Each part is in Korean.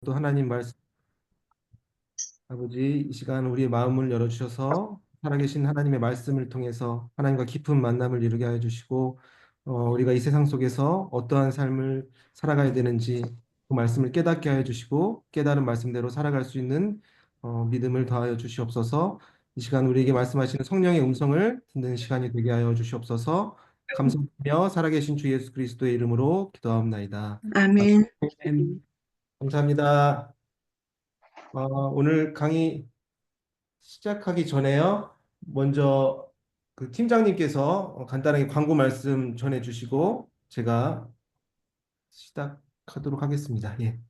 또 하나님 말씀, 아버지, 이 시간 우리의 마음을 열어주셔서 살아계신 하나님의 말씀을 통해서 하나님과 깊은 만남을 이루게 하여 주시고, 우리가 이 세상 속에서 어떠한 삶을 살아가야 되는지 그 말씀을 깨닫게 하여 주시고, 깨달은 말씀대로 살아갈 수 있는 믿음을 더하여 주시옵소서. 이 시간 우리에게 말씀하시는 성령의 음성을 듣는 시간이 되게 하여 주시옵소서. 감사하며 살아계신 주 예수 그리스도의 이름으로 기도하옵나이다. 아멘. 아멘. 감사합니다. 오늘 강의 시작하기 전에요. 먼저 그 팀장님께서 간단하게 광고 말씀 전해 주시고 제가 시작하도록 하겠습니다. 예.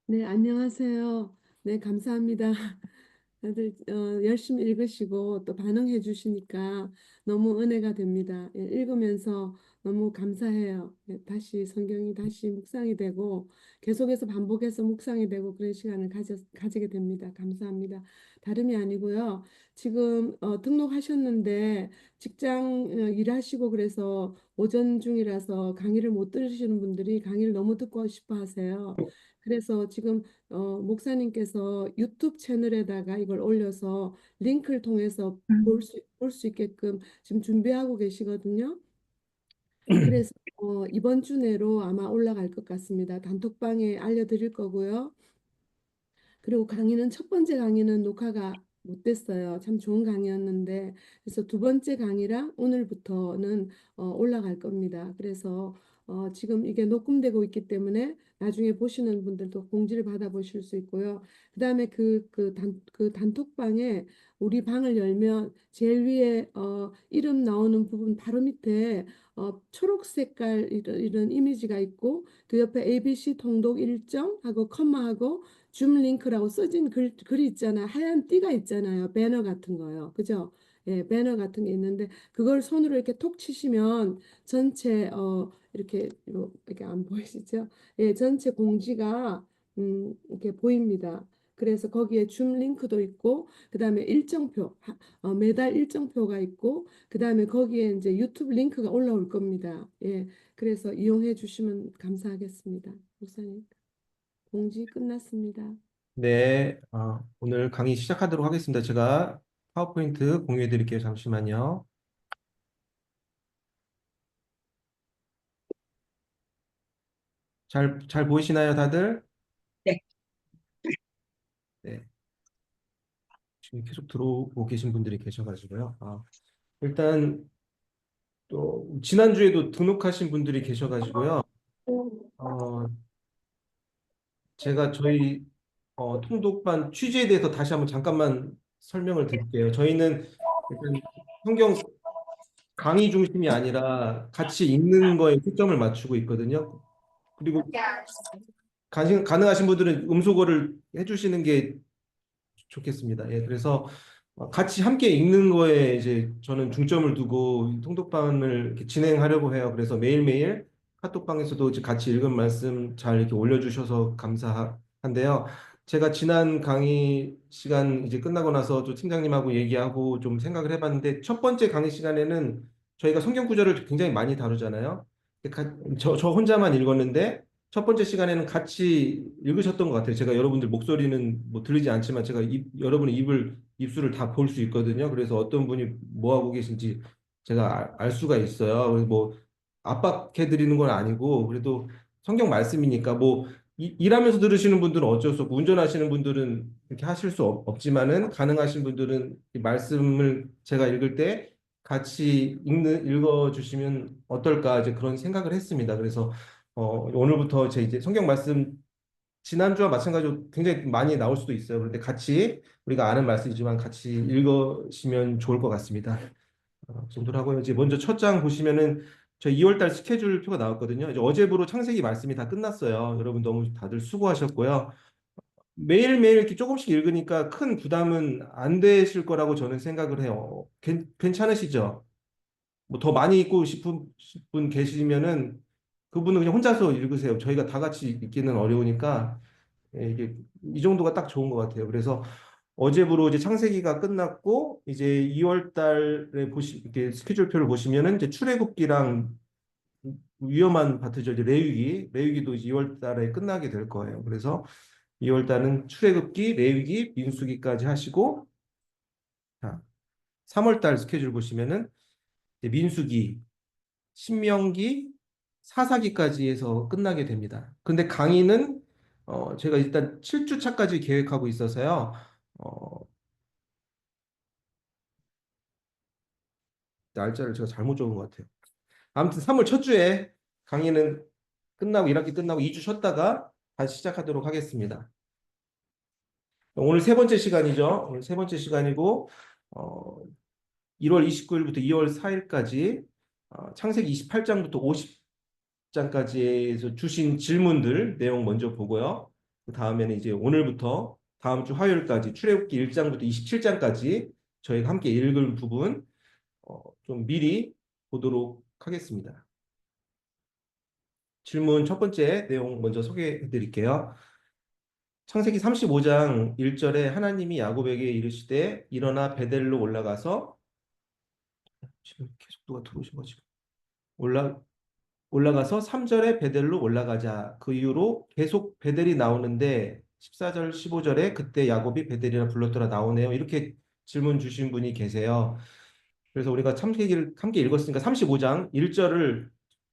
네, 안녕하세요. 네, 감사합니다. 다들 열심히 읽으시고 또 반응해 주시니까 너무 은혜가 됩니다. 예, 읽으면서 너무 감사해요. 예, 다시 성경이 다시 묵상이 되고 계속해서 반복해서 묵상이 되고 그런 시간을 가지게 됩니다. 감사합니다. 다름이 아니고요. 지금 등록하셨는데 직장 일하시고 그래서 오전 중이라서 강의를 못 들으시는 분들이 강의를 너무 듣고 싶어 하세요. 그래서 지금 목사님께서 유튜브 채널에다가 이걸 올려서 링크를 통해서 볼 수 있게끔 지금 준비하고 계시거든요. 그래서 이번 주 내로 아마 올라갈 것 같습니다. 단톡방에 알려드릴 거고요. 그리고 강의는 첫 번째 강의는 녹화가 못 됐어요. 참 좋은 강의였는데 그래서 두 번째 강의랑 오늘부터는 올라갈 겁니다. 그래서 지금 이게 녹음되고 있기 때문에 나중에 보시는 분들도 공지를 받아 보실 수 있고요. 그다음에 그 단톡방에 우리 방을 열면 제일 위에 이름 나오는 부분 바로 밑에 초록 색깔 이런 이미지가 있고 그 옆에 ABC 통독 일정 하고 컴마하고 줌 링크라고 써진 글이 있잖아요. 하얀 띠가 있잖아요. 배너 같은 거요. 그죠? 예, 배너 같은 게 있는데 그걸 손으로 이렇게 톡 치시면 전체 이렇게 안 보이시죠? 예, 전체 공지가 이렇게 보입니다. 그래서 거기에 줌 링크도 있고 그다음에 일정표 매달 일정표가 있고 그다음에 거기에 이제 유튜브 링크가 올라올 겁니다. 예. 그래서 이용해 주시면 감사하겠습니다. 목사님. 공지 끝났습니다. 네, 오늘 강의 시작하도록 하겠습니다. 제가 파워포인트 공유해 드릴게요. 잠시만요. 잘 보이시나요, 다들? 네. 네. 지금 계속 들어오고 계신 분들이 계셔가지고요. 일단 또 지난주에도 등록하신 분들이 계셔가지고요. 어, 제가 저희 통독반 취지에 대해서 다시 한번 잠깐만 설명을 드릴게요. 저희는 일단 성경 강의 중심이 아니라 같이 읽는 거에 초점을 맞추고 있거든요. 그리고 가능하신 분들은 음소거를 해주시는 게 좋겠습니다. 예, 그래서 같이 함께 읽는 거에 이제 저는 중점을 두고 통독방을 이렇게 진행하려고 해요. 그래서 매일매일 카톡방에서도 이제 같이 읽은 말씀 잘 이렇게 올려주셔서 감사한데요. 제가 지난 강의 시간 이제 끝나고 나서 또 팀장님하고 얘기하고 좀 생각을 해봤는데 첫 번째 강의 시간에는 저희가 성경 구절을 굉장히 많이 다루잖아요. 저 혼자만 읽었는데 첫 번째 시간에는 같이 읽으셨던 것 같아요. 제가 여러분들 목소리는 뭐 들리지 않지만 제가 여러분의 입술을 다 볼 수 있거든요. 그래서 어떤 분이 뭐 하고 계신지 제가 알 수가 있어요. 그래서 뭐 압박해 드리는 건 아니고 그래도 성경 말씀이니까 뭐 일하면서 들으시는 분들은 어쩔 수 없고 운전하시는 분들은 이렇게 하실 수 없지만은 가능하신 분들은 이 말씀을 제가 읽을 때 같이 읽어주시면 어떨까 이제 그런 생각을 했습니다. 그래서 오늘부터 제 이제 성경 말씀 지난주와 마찬가지로 굉장히 많이 나올 수도 있어요. 그런데 같이 우리가 아는 말씀이지만 같이 읽으시면 좋을 것 같습니다. 그 정도로 하고요. 이제 먼저 첫 장 보시면은 저희 2월 달 스케줄표가 나왔거든요. 이제 어제부로 창세기 말씀이 다 끝났어요. 여러분 너무 다들 수고하셨고요. 매일매일 이렇게 조금씩 읽으니까 큰 부담은 안 되실 거라고 저는 생각을 해요. 괜찮으시죠? 뭐 더 많이 읽고 싶은 분 계시면은 그분은 그냥 혼자서 읽으세요. 저희가 다 같이 읽기는 어려우니까 이게 이 정도가 딱 좋은 것 같아요. 그래서 어제부로 이제 창세기가 끝났고 이제 2월 달에 이렇게 스케줄표를 보시면은 이제 출애굽기랑 위험한 파트죠. 이제 레위기도 이제 2월 달에 끝나게 될 거예요. 그래서 2월 달은 출애굽기, 레위기, 민수기까지 하시고, 자, 3월 달 스케줄 보시면은 이제 민수기, 신명기, 사사기까지 해서 끝나게 됩니다. 근데 강의는 제가 일단 7주 차까지 계획하고 있어서요. 어, 날짜를 제가 잘못 적은 것 같아요. 아무튼 3월 첫 주에 강의는 끝나고 1학기 끝나고 2주 쉬었다가 다시 시작하도록 하겠습니다. 오늘 세 번째 시간이죠. 오늘 세 번째 시간이고 1월 29일부터 2월 4일까지 창세기 28장부터 50장까지 해서 주신 질문들 내용 먼저 보고요. 그 다음에는 이제 오늘부터 다음 주 화요일까지 출애굽기 1장부터 27장까지 저희가 함께 읽을 부분 좀 미리 보도록 하겠습니다. 질문 첫 번째 내용 먼저 소개해 드릴게요. 창세기 35장 1절에 하나님이 야곱에게 이르시되 일어나 베델로 올라가서 지금 계속 누가 들어오신 거지? 올라가서 3절에 베델로 올라가자. 그 이후로 계속 베델이 나오는데 14절 15절에 그때 야곱이 베델이라 불렀더라 나오네요. 이렇게 질문 주신 분이 계세요. 그래서 우리가 창세기를 함께 읽었으니까 35장 1절을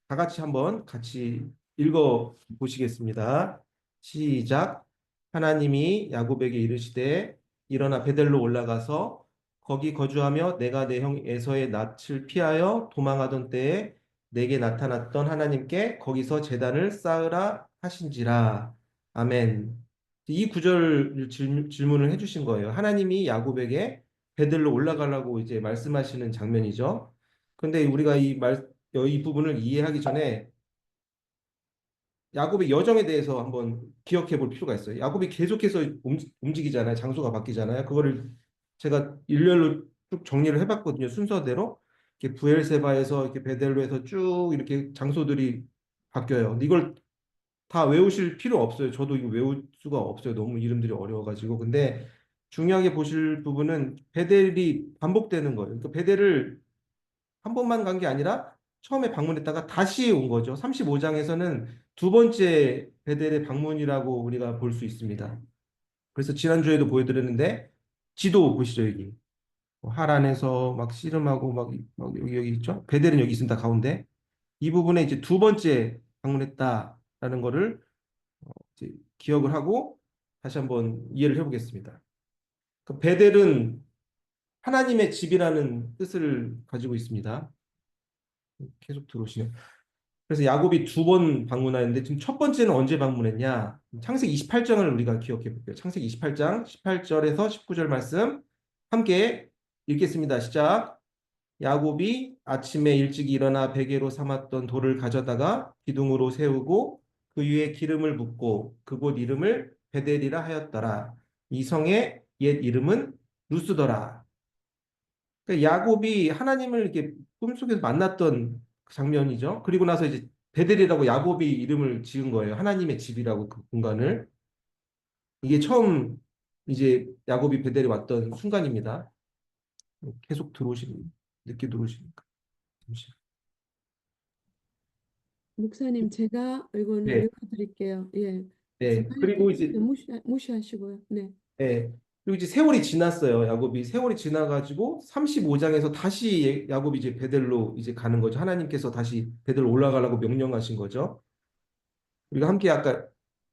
다 같이 한번 같이 읽어 보시겠습니다. 시작. 하나님이 야곱에게 이르시되 일어나 베델로 올라가서 거기 거주하며 내가 내 형 에서의 낯을 피하여 도망하던 때에 내게 나타났던 하나님께 거기서 제단을 쌓으라 하신지라. 아멘. 이 구절 질문을 해주신 거예요. 하나님이 야곱에게 베들로 올라가려고 이제 말씀하시는 장면이죠. 근데 우리가 이 부분을 이해하기 전에 야곱의 여정에 대해서 한번 기억해 볼 필요가 있어요. 야곱이 계속해서 움직이잖아요. 장소가 바뀌잖아요. 그거를 제가 일렬로 쭉 정리를 해봤거든요. 순서대로. 이렇게 부엘세바에서 이렇게 베델로에서 쭉 이렇게 장소들이 바뀌어요. 근데 이걸 다 외우실 필요 없어요. 저도 이거 외울 수가 없어요. 너무 이름들이 어려워가지고. 근데 중요하게 보실 부분은 베델이 반복되는 거예요. 그러니까 베델을 한 번만 간 게 아니라 처음에 방문했다가 다시 온 거죠. 35장에서는 두 번째 베델의 방문이라고 우리가 볼 수 있습니다. 그래서 지난주에도 보여드렸는데 지도 보시죠, 여기. 하란에서 막 씨름하고 막 여기 있죠. 베델은 여기 있습니다, 가운데. 이 부분에 이제 두 번째 방문했다라는 거를 이제 기억을 하고 다시 한번 이해를 해보겠습니다. 그 베델은 하나님의 집이라는 뜻을 가지고 있습니다. 계속 들어오시네요. 그래서 야곱이 두 번 방문하였는데 지금 첫 번째는 언제 방문했냐? 창세기 28장을 우리가 기억해 볼게요. 창세기 28장 18절에서 19절 말씀 함께 읽겠습니다. 시작. 야곱이 아침에 일찍 일어나 베개로 삼았던 돌을 가져다가 기둥으로 세우고 그 위에 기름을 붓고 그곳 이름을 베델이라 하였더라. 이 성의 옛 이름은 루스더라. 그러니까 야곱이 하나님을 이렇게 꿈속에서 만났던 그 장면이죠. 그리고 나서 이제 베델이라고 야곱이 이름을 지은 거예요. 하나님의 집이라고 그 공간을. 이게 처음 이제 야곱이 베델에 왔던 순간입니다. 계속 들어오시는 늦게 들어오시니까. 잠시. 목사님, 제가 이거는 네, 읽어드릴게요. 예. 그래서 네. 빨리 그리고 끊으세요. 이제 무시하시고요. 네. 네. 그리고 이제 세월이 지났어요. 야곱이 세월이 지나가지고 35장에서 다시 야곱이 이제 베델로 이제 가는 거죠. 하나님께서 다시 베델로 올라가라고 명령하신 거죠. 우리가 함께 아까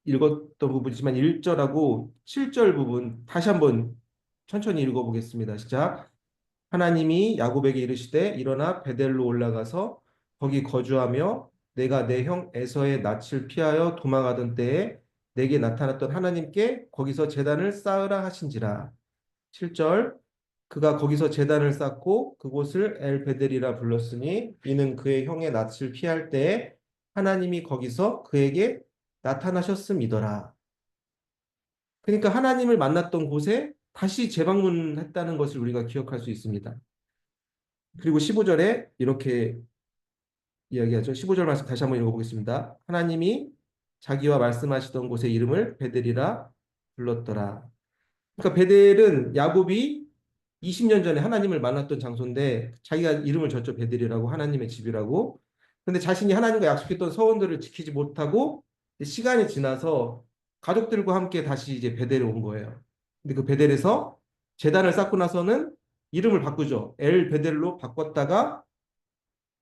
읽었던 부분이지만 1절하고 7절 부분 다시 한번 천천히 읽어보겠습니다. 시작. 하나님이 야곱에게 이르시되 일어나 베델로 올라가서 거기 거주하며 내가 내 형 에서의 낯을 피하여 도망하던 때에 내게 나타났던 하나님께 거기서 제단을 쌓으라 하신지라. 7절 그가 거기서 제단을 쌓고 그곳을 엘베델이라 불렀으니 이는 그의 형의 낯을 피할 때에 하나님이 거기서 그에게 나타나셨음이더라. 그러니까 하나님을 만났던 곳에 다시 재방문했다는 것을 우리가 기억할 수 있습니다. 그리고 15절에 이렇게 이야기하죠. 15절 말씀 다시 한번 읽어보겠습니다. 하나님이 자기와 말씀하시던 곳의 이름을 베델이라 불렀더라. 그러니까 베델은 야곱이 20년 전에 하나님을 만났던 장소인데 자기가 이름을 졌죠. 베델이라고 하나님의 집이라고. 근데 자신이 하나님과 약속했던 서원들을 지키지 못하고 시간이 지나서 가족들과 함께 다시 이제 베델에 온 거예요. 근데 그 베델에서 제단을 쌓고 나서는 이름을 바꾸죠. 엘 베델로 바꿨다가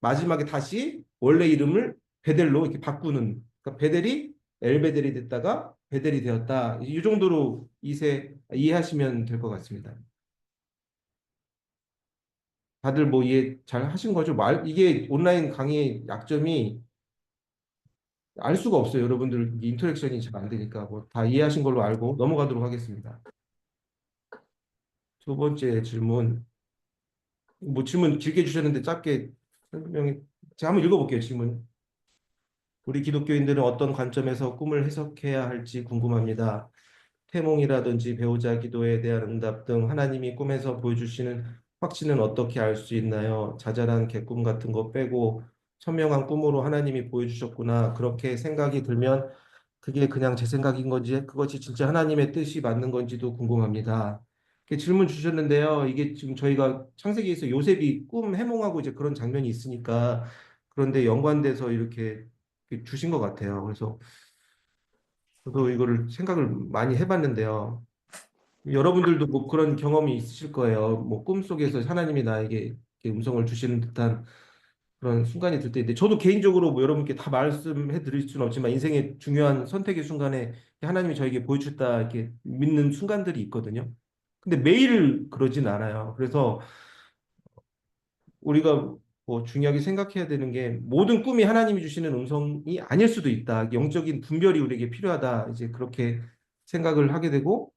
마지막에 다시 원래 이름을 베델로 이렇게 바꾸는, 그러니까 베델이 엘 베델이 됐다가 베델이 되었다. 이 정도로 이해하시면 될 것 같습니다. 다들 뭐 이해 잘 하신 거죠? 이게 온라인 강의의 약점이 알 수가 없어요. 여러분들 인터랙션이 잘 안 되니까 뭐 다 이해하신 걸로 알고 넘어가도록 하겠습니다. 두 번째 질문. 뭐 질문 길게 주셨는데 짧게 설명해. 제가 한번 읽어볼게요. 질문. 우리 기독교인들은 어떤 관점에서 꿈을 해석해야 할지 궁금합니다. 태몽이라든지 배우자 기도에 대한 응답 등 하나님이 꿈에서 보여주시는 확신은 어떻게 알 수 있나요? 자잘한 개꿈 같은 거 빼고 선명한 꿈으로 하나님이 보여주셨구나. 그렇게 생각이 들면 그게 그냥 제 생각인 건지 그것이 진짜 하나님의 뜻이 맞는 건지도 궁금합니다. 이렇게 질문 주셨는데요. 이게 지금 저희가 창세기에서 요셉이 꿈 해몽하고 이제 그런 장면이 있으니까 그런데 연관돼서 이렇게 주신 것 같아요. 그래서 저도 이거를 생각을 많이 해봤는데요. 여러분들도 뭐 그런 경험이 있으실 거예요. 뭐 꿈속에서 하나님이 나에게 이렇게 음성을 주시는 듯한 그런 순간이 들 때인데 저도 개인적으로 뭐 여러분께 다 말씀해 드릴 수는 없지만 인생의 중요한 선택의 순간에 하나님이 저에게 보여주셨다 이렇게 믿는 순간들이 있거든요. 근데 매일 그러진 않아요. 그래서 우리가 뭐 중요하게 생각해야 되는 게 모든 꿈이 하나님이 주시는 음성이 아닐 수도 있다. 영적인 분별이 우리에게 필요하다. 이제 그렇게 생각을 하게 되고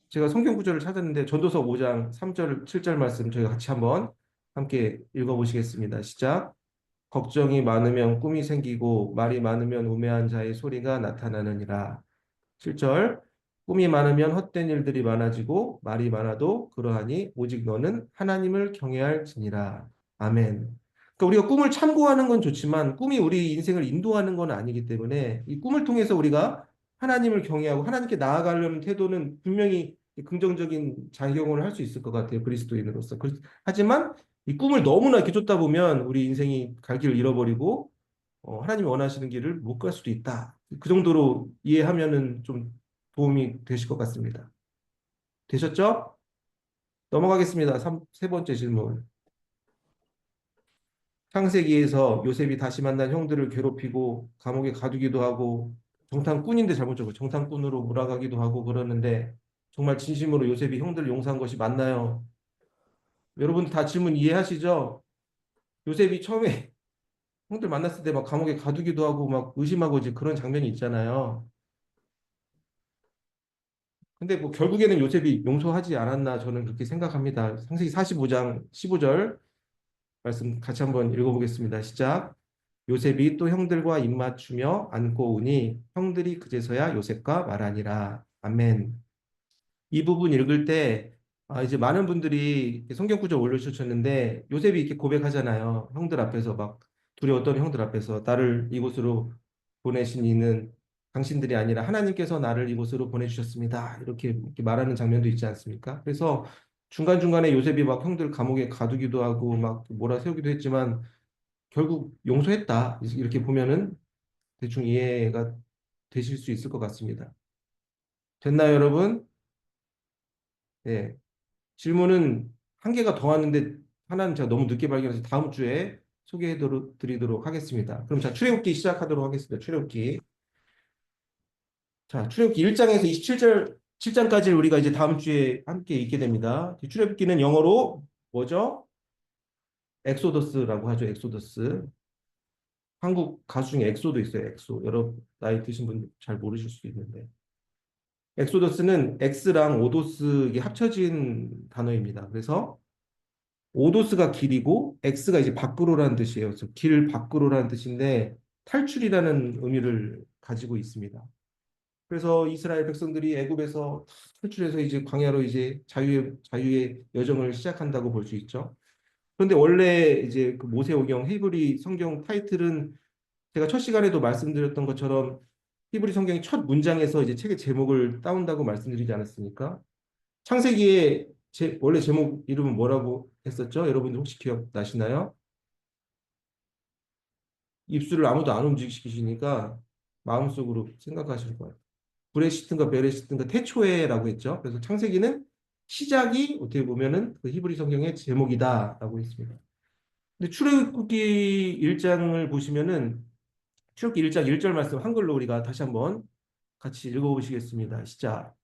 제가 성경 구절을 찾았는데 전도서 5장 3절 7절 말씀 저희가 같이 한번 함께 읽어보시겠습니다. 시작. 걱정이 많으면 꿈이 생기고 말이 많으면 우매한 자의 소리가 나타나느니라. 7절. 꿈이 많으면 헛된 일들이 많아지고 말이 많아도 그러하니 오직 너는 하나님을 경외할지니라. 아멘. 그러니까 우리가 꿈을 참고하는 건 좋지만 꿈이 우리 인생을 인도하는 건 아니기 때문에 이 꿈을 통해서 우리가 하나님을 경외하고 하나님께 나아가려는 태도는 분명히 긍정적인 작용을 할 수 있을 것 같아요. 그리스도인으로서. 하지만 이 꿈을 너무나 이렇게 쫓다 보면 우리 인생이 갈 길을 잃어버리고 하나님이 원하시는 길을 못 갈 수도 있다. 그 정도로 이해하면은 좀 도움이 되실 것 같습니다. 되셨죠? 넘어가겠습니다. 세 번째 질문. 창세기에서 요셉이 다시 만난 형들을 괴롭히고 감옥에 가두기도 하고 정탐꾼인데 잘못 적어 정탐꾼으로 몰아가기도 하고 그러는데 정말 진심으로 요셉이 형들을 용서한 것이 맞나요? 여러분 다 질문 이해하시죠? 요셉이 처음에 형들 만났을 때 막 감옥에 가두기도 하고 막 의심하고 이제 그런 장면이 있잖아요. 근데 뭐 결국에는 요셉이 용서하지 않았나 저는 그렇게 생각합니다. 창세기 45장 15절 말씀 같이 한번 읽어보겠습니다. 시작. 요셉이 또 형들과 입맞추며 안고 오니 형들이 그제서야 요셉과 말하니라. 아멘. 이 부분 읽을 때 이제 많은 분들이 성경 구절 올려주셨는데 요셉이 이렇게 고백하잖아요. 형들 앞에서 막 둘이 어떤 형들 앞에서 나를 이곳으로 보내신 이는 당신들이 아니라 하나님께서 나를 이곳으로 보내주셨습니다. 이렇게 말하는 장면도 있지 않습니까? 그래서 중간중간에 요셉이 막 형들 감옥에 가두기도 하고 막 몰아세우기도 했지만 결국 용서했다. 이렇게 보면은 대충 이해가 되실 수 있을 것 같습니다. 됐나요, 여러분? 네. 질문은 한 개가 더 왔는데 하나는 제가 너무 늦게 발견해서 다음 주에 소개해 드리도록 하겠습니다. 그럼 자, 출애굽기 시작하도록 하겠습니다. 출애굽기. 자, 출애굽기 1장에서 27절 7장까지 우리가 이제 다음 주에 함께 읽게 됩니다. 출애굽기는 영어로 뭐죠? 엑소더스라고 하죠. 엑소더스. 한국 가수 중에 엑소도 있어요. 엑소. 여러 나이 드신 분 잘 모르실 수도 있는데. 엑소더스는 엑스랑 오도스 이게 합쳐진 단어입니다. 그래서 오도스가 길이고 엑스가 이제 밖으로라는 뜻이에요. 그래서 길 밖으로라는 뜻인데 탈출이라는 의미를 가지고 있습니다. 그래서 이스라엘 백성들이 애굽에서 탈출해서 이제 광야로 이제 자유의 여정을 시작한다고 볼 수 있죠. 그런데 원래 이제 그 모세오경 히브리 성경 타이틀은 제가 첫 시간에도 말씀드렸던 것처럼 히브리 성경의 첫 문장에서 이제 책의 제목을 따온다고 말씀드리지 않았습니까? 창세기의 원래 제목 이름은 뭐라고 했었죠? 여러분들 혹시 기억나시나요? 입술을 아무도 안 움직이시니까 마음속으로 생각하실 거예요. 브레시튼과 베레시튼과 태초에라고 했죠. 그래서 창세기는 시작이 어떻게 보면은 그 히브리 성경의 제목이다라고 했습니다. 근데 출애굽기 1장을 보시면은 출애굽기 1장 1절 말씀 한글로 우리가 다시 한번 같이 읽어보시겠습니다. 시작.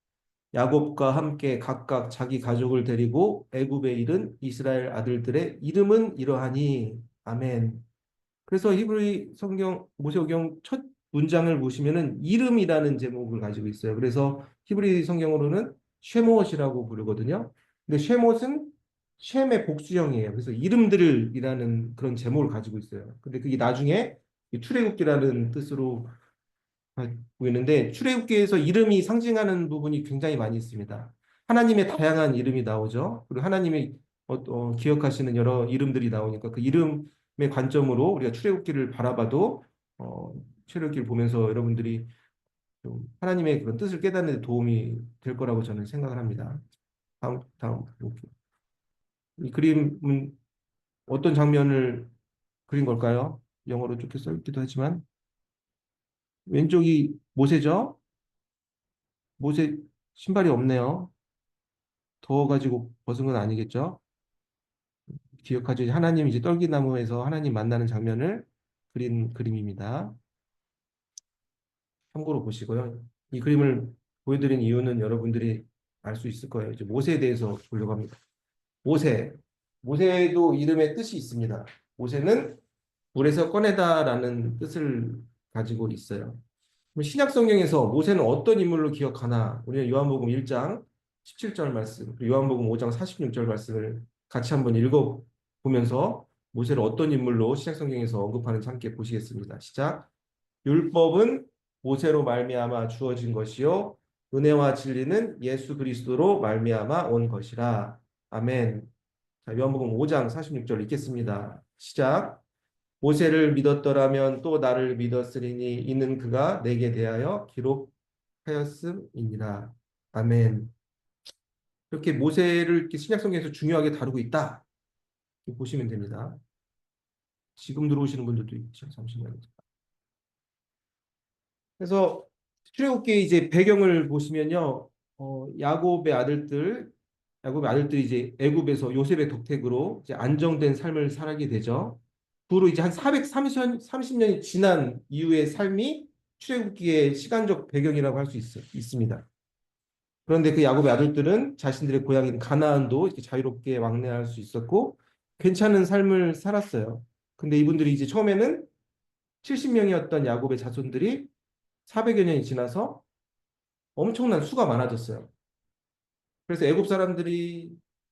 야곱과 함께 각각 자기 가족을 데리고 애굽에 이른 이스라엘 아들들의 이름은 이러하니 아멘. 그래서 히브리 성경 모세오경 첫 문장을 보시면은 이름이라는 제목을 가지고 있어요. 그래서 히브리 성경으로는 쉐못이라고 부르거든요. 근데 쉐못은 쉔의 복수형이에요. 그래서 이름들이라는 그런 제목을 가지고 있어요. 근데 그게 나중에 이 출애굽기라는 뜻으로 보이는데 출애굽기에서 이름이 상징하는 부분이 굉장히 많이 있습니다. 하나님의 다양한 이름이 나오죠. 그리고 하나님이 기억하시는 여러 이름들이 나오니까 그 이름의 관점으로 우리가 출애굽기를 바라봐도 어, 출애굽기를 보면서 여러분들이 좀 하나님의 그런 뜻을 깨닫는 데 도움이 될 거라고 저는 생각을 합니다. 다음 볼게요. 이 그림은 어떤 장면을 그린 걸까요? 영어로 좋게 써 있기도 하지만 왼쪽이 모세죠? 모세 신발이 없네요. 더워가지고 벗은 건 아니겠죠? 기억하죠? 하나님 이제 떨기나무에서 하나님 만나는 장면을 그린 그림입니다. 참고로 보시고요. 이 그림을 보여드린 이유는 여러분들이 알 수 있을 거예요. 이제 모세에 대해서 보려고 합니다. 모세. 모세도 이름의 뜻이 있습니다. 모세는 물에서 꺼내다라는 뜻을 가지고 있어요. 그럼 신약 성경에서 모세는 어떤 인물로 기억하나? 우리는 요한복음 1장 17절 말씀, 그리고 요한복음 5장 46절 말씀을 같이 한번 읽어보면서 모세를 어떤 인물로 신약 성경에서 언급하는지 함께 보시겠습니다. 시작. 율법은 모세로 말미암아 주어진 것이요 은혜와 진리는 예수 그리스도로 말미암아 온 것이라. 아멘. 자, 요한복음 5장 46절 읽겠습니다. 시작. 모세를 믿었더라면 또 나를 믿었으리니 이는 그가 내게 대하여 기록하였음이니라. 아멘. 이렇게 모세를 이렇게 신약성경에서 중요하게 다루고 있다. 이렇게 보시면 됩니다. 지금 들어오시는 분들도 있죠. 잠시만요. 그래서 출애굽기 이제 배경을 보시면요. 야곱의 아들들이 이제 애굽에서 요셉의 덕택으로 이제 안정된 삶을 살게 되죠. 그 후로 이제 한 430년이 지난 이후의 삶이 출애굽기의 시간적 배경이라고 할 수 있습니다. 그런데 그 야곱의 아들들은 자신들의 고향인 가나안도 이렇게 자유롭게 왕래할 수 있었고 괜찮은 삶을 살았어요. 근데 이분들이 이제 처음에는 70명이었던 야곱의 자손들이 400여 년이 지나서 엄청난 수가 많아졌어요. 그래서 애굽의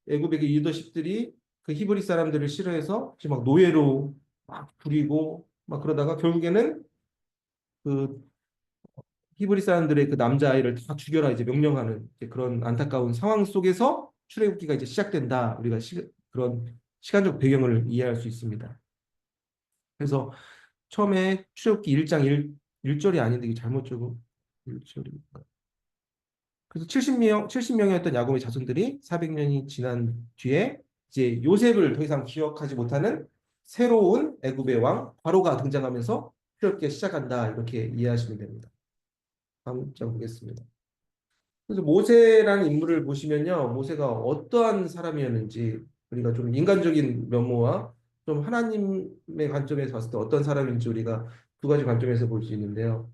그 리더십들이 그 히브리 사람들을 싫어해서 지금 막 노예로 막 부리고 막 그러다가 결국에는 그 히브리 사람들의 그 남자아이를 다 죽여라 이제 명령하는 이제 그런 안타까운 상황 속에서 출애굽기가 이제 시작된다. 우리가 그런 시간적 배경을 이해할 수 있습니다. 그래서 처음에 출애굽기 1장 1절이 아닌데 이게 잘못 적은 1절인가? 그래서 70명이었던 야곱의 자손들이 400년이 지난 뒤에 이제 요셉을 더 이상 기억하지 못하는 새로운 애굽의 왕 바로가 등장하면서 출애굽기가 시작한다. 이렇게 이해하시면 됩니다. 다음 장 보겠습니다. 그래서 모세라는 인물을 보시면요. 모세가 어떠한 사람이었는지 우리가 좀 인간적인 면모와 좀 하나님의 관점에서 봤을 때 어떤 사람인지 우리가 두 가지 관점에서 볼 수 있는데요.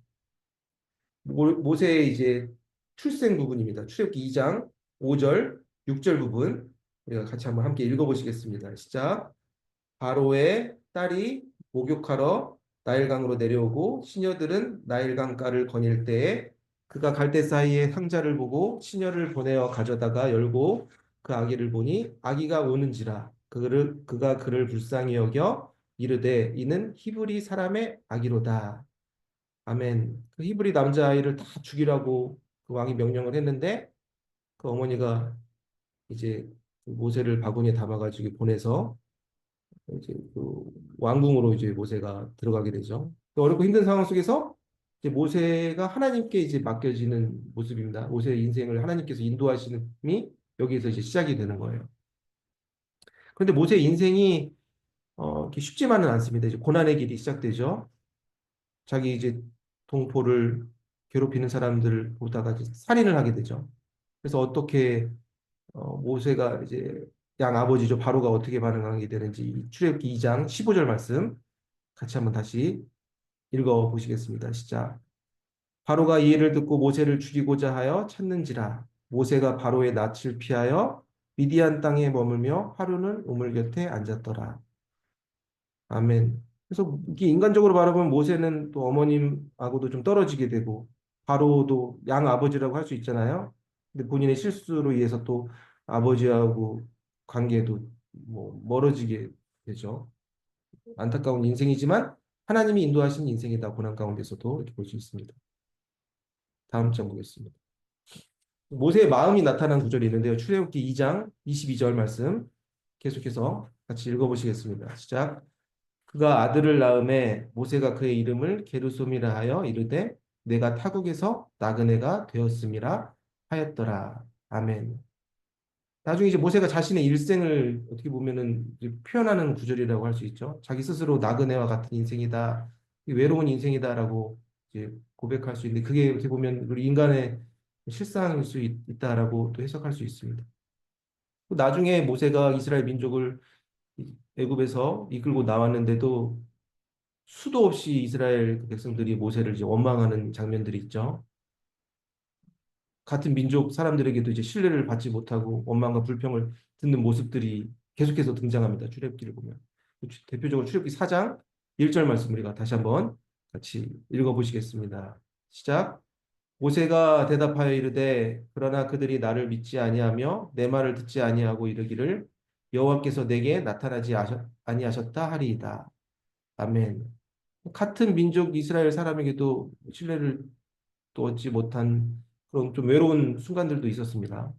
모세의 이제 출생 부분입니다. 출애굽기 2장 5절, 6절 부분 우리가 같이 한번 함께 읽어보시겠습니다. 시작. 바로의 딸이 목욕하러 나일강으로 내려오고 시녀들은 나일강가를 거닐 때에 그가 갈대 사이에 상자를 보고 시녀를 보내어 가져다가 열고 그 아기를 보니 아기가 우는지라 그가 그를 불쌍히 여겨 이르되 이는 히브리 사람의 아기로다. 아멘. 그 히브리 남자아이를 다 죽이라고 그 왕이 명령을 했는데 그 어머니가 이제 그 모세를 바구니에 담아가지고 보내서 이제 그 왕궁으로 이제 모세가 들어가게 되죠. 그 어렵고 힘든 상황 속에서 이제 모세가 하나님께 이제 맡겨지는 모습입니다. 모세의 인생을 하나님께서 인도하시는이 여기에서 이제 시작이 되는 거예요. 그런데 모세의 인생이 이렇게 쉽지만은 않습니다. 이제 고난의 길이 시작되죠. 자기 이제 동포를 괴롭히는 사람들을 보다가 이제 살인을 하게 되죠. 그래서 어떻게 모세가 이제 양 아버지죠. 바로가 어떻게 반응하게 되는지 이 출애굽기 2장 15절 말씀 같이 한번 다시 읽어 보시겠습니다. 시작. 바로가 이 일을 듣고 모세를 죽이고자 하여 찾는지라 모세가 바로의 낯을 피하여 미디안 땅에 머물며 하루는 우물 곁에 앉았더라. 아멘. 그래서 이게 인간적으로 바라보면 모세는 또 어머님하고도 좀 떨어지게 되고 바로도 양 아버지라고 할 수 있잖아요. 근데 본인의 실수로 인해서 또 아버지하고 관계도 뭐 멀어지게 되죠. 안타까운 인생이지만 하나님이 인도하신 인생이다. 고난 가운데서도 이렇게 볼 수 있습니다. 다음 장 보겠습니다. 모세의 마음이 나타난 구절이 있는데요. 출애굽기 2장 22절 말씀 계속해서 같이 읽어보시겠습니다. 시작. 그가 아들을 낳음에 모세가 그의 이름을 게르솜이라 하여 이르되 내가 타국에서 나그네가 되었음이라 하였더라. 아멘. 나중에 이제 모세가 자신의 일생을 어떻게 보면은 이제 표현하는 구절이라고 할 수 있죠. 자기 스스로 나그네와 같은 인생이다, 외로운 인생이다라고 이제 고백할 수 있는데 그게 어떻게 보면 우리 인간의 실상일 수 있다라고 또 해석할 수 있습니다. 또 나중에 모세가 이스라엘 민족을 애굽에서 이끌고 나왔는데도 수도 없이 이스라엘 그 백성들이 모세를 이제 원망하는 장면들이 있죠. 같은 민족 사람들에게도 이제 신뢰를 받지 못하고 원망과 불평을 듣는 모습들이 계속해서 등장합니다. 출애굽기를 보면. 대표적으로 출애굽기 4장 1절 말씀 우리가 다시 한번 같이 읽어보시겠습니다. 시작. 모세가 대답하여 이르되 그러나 그들이 나를 믿지 아니하며 내 말을 듣지 아니하고 이르기를 여호와께서 내게 나타나지 아니하셨다 하리이다. 아멘. 같은 민족 이스라엘 사람에게도 신뢰를 또 얻지 못한 그런 좀 외로운 순간들도 있었습니다.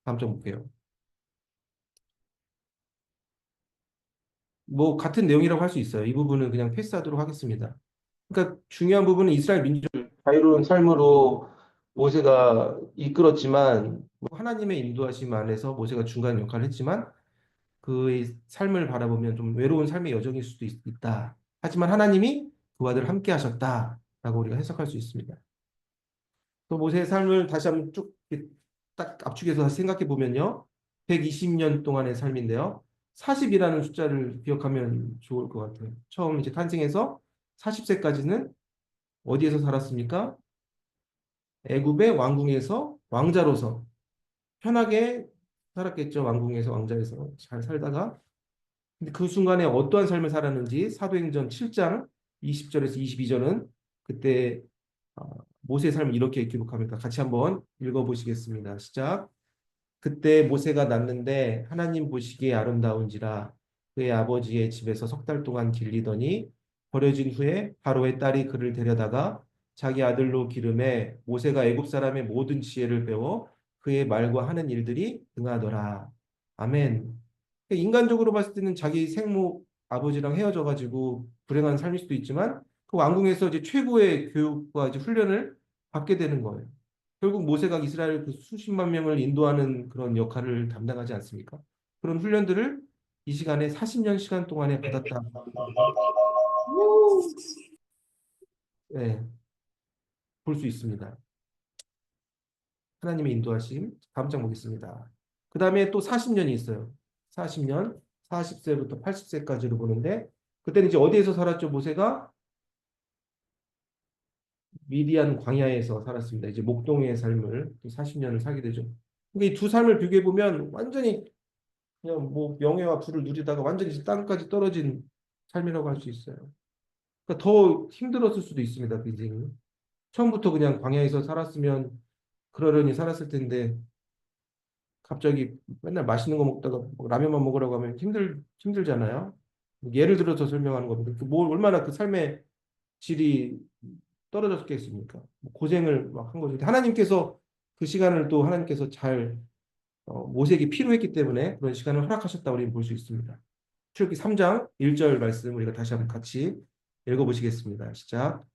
다음 점 볼게요. 뭐 같은 내용이라고 할 수 있어요. 이 부분은 그냥 패스하도록 하겠습니다. 그러니까 중요한 부분은 이스라엘 민족 자유로운 삶으로 모세가 이끌었지만 뭐 하나님의 인도하심 안에서 모세가 중간 역할을 했지만 그의 삶을 바라보면 좀 외로운 삶의 여정일 수도 있다. 하지만 하나님이 그와 늘 함께 하셨다라고 우리가 해석할 수 있습니다. 또 모세의 삶을 다시 한번 쭉 이렇게 딱 압축해서 생각해 보면요. 120년 동안의 삶인데요. 40이라는 숫자를 기억하면 좋을 것 같아요. 처음 이제 탄생해서 40세까지는 어디에서 살았습니까? 애굽의 왕궁에서 왕자로서 편하게 살았겠죠. 왕궁에서 왕자에서 잘 살다가 근데 그 순간에 어떠한 삶을 살았는지 사도행전 7장 20절에서 22절은 그때 어, 모세의 삶을 이렇게 기록합니다. 같이 한번 읽어보시겠습니다. 시작. 그때 모세가 낳는데 하나님 보시기에 아름다운지라 그의 아버지의 집에서 석 달 동안 길리더니 버려진 후에 바로의 딸이 그를 데려다가 자기 아들로 기름해 모세가 애굽 사람의 모든 지혜를 배워 그의 말과 하는 일들이 등하더라. 아멘. 인간적으로 봤을 때는 자기 생모 아버지랑 헤어져 가지고 불행한 삶일 수도 있지만 그 왕궁에서 이제 최고의 교육과 이제 훈련을 받게 되는 거예요. 결국 모세가 이스라엘 그 수십만 명을 인도하는 그런 역할을 담당하지 않습니까? 그런 훈련들을 이 시간에 40년 시간 동안에 받았다. 네, 볼 수 있습니다. 하나님의 인도하심. 다음 장 보겠습니다. 그 다음에 또 40년이 있어요. 40년, 40세부터 80세까지로 보는데 그때는 이제 어디에서 살았죠? 모세가 미디안 광야에서 살았습니다. 이제 목동의 삶을 40년을 살게 되죠. 근데 이 두 삶을 비교해 보면 완전히 그냥 뭐 명예와 부를 누리다가 완전히 땅까지 떨어진 삶이라고 할 수 있어요. 그러니까 더 힘들었을 수도 있습니다. 그 인생이. 처음부터 그냥 광야에서 살았으면 그러려니 살았을 텐데 갑자기 맨날 맛있는 거 먹다가 뭐 라면만 먹으라고 하면 힘들잖아요. 예를 들어서 설명하는 겁니다. 뭐 얼마나 그 삶의 질이 떨어졌겠습니까? 뭐 고생을 막 한 거죠. 하나님께서 그 시간을 또 하나님께서 잘 모세에게 필요했기 때문에 그런 시간을 허락하셨다고 우리는 볼 수 있습니다. 출애굽기 3장 1절 말씀 우리가 다시 한번 같이 읽어보시겠습니다. 시작.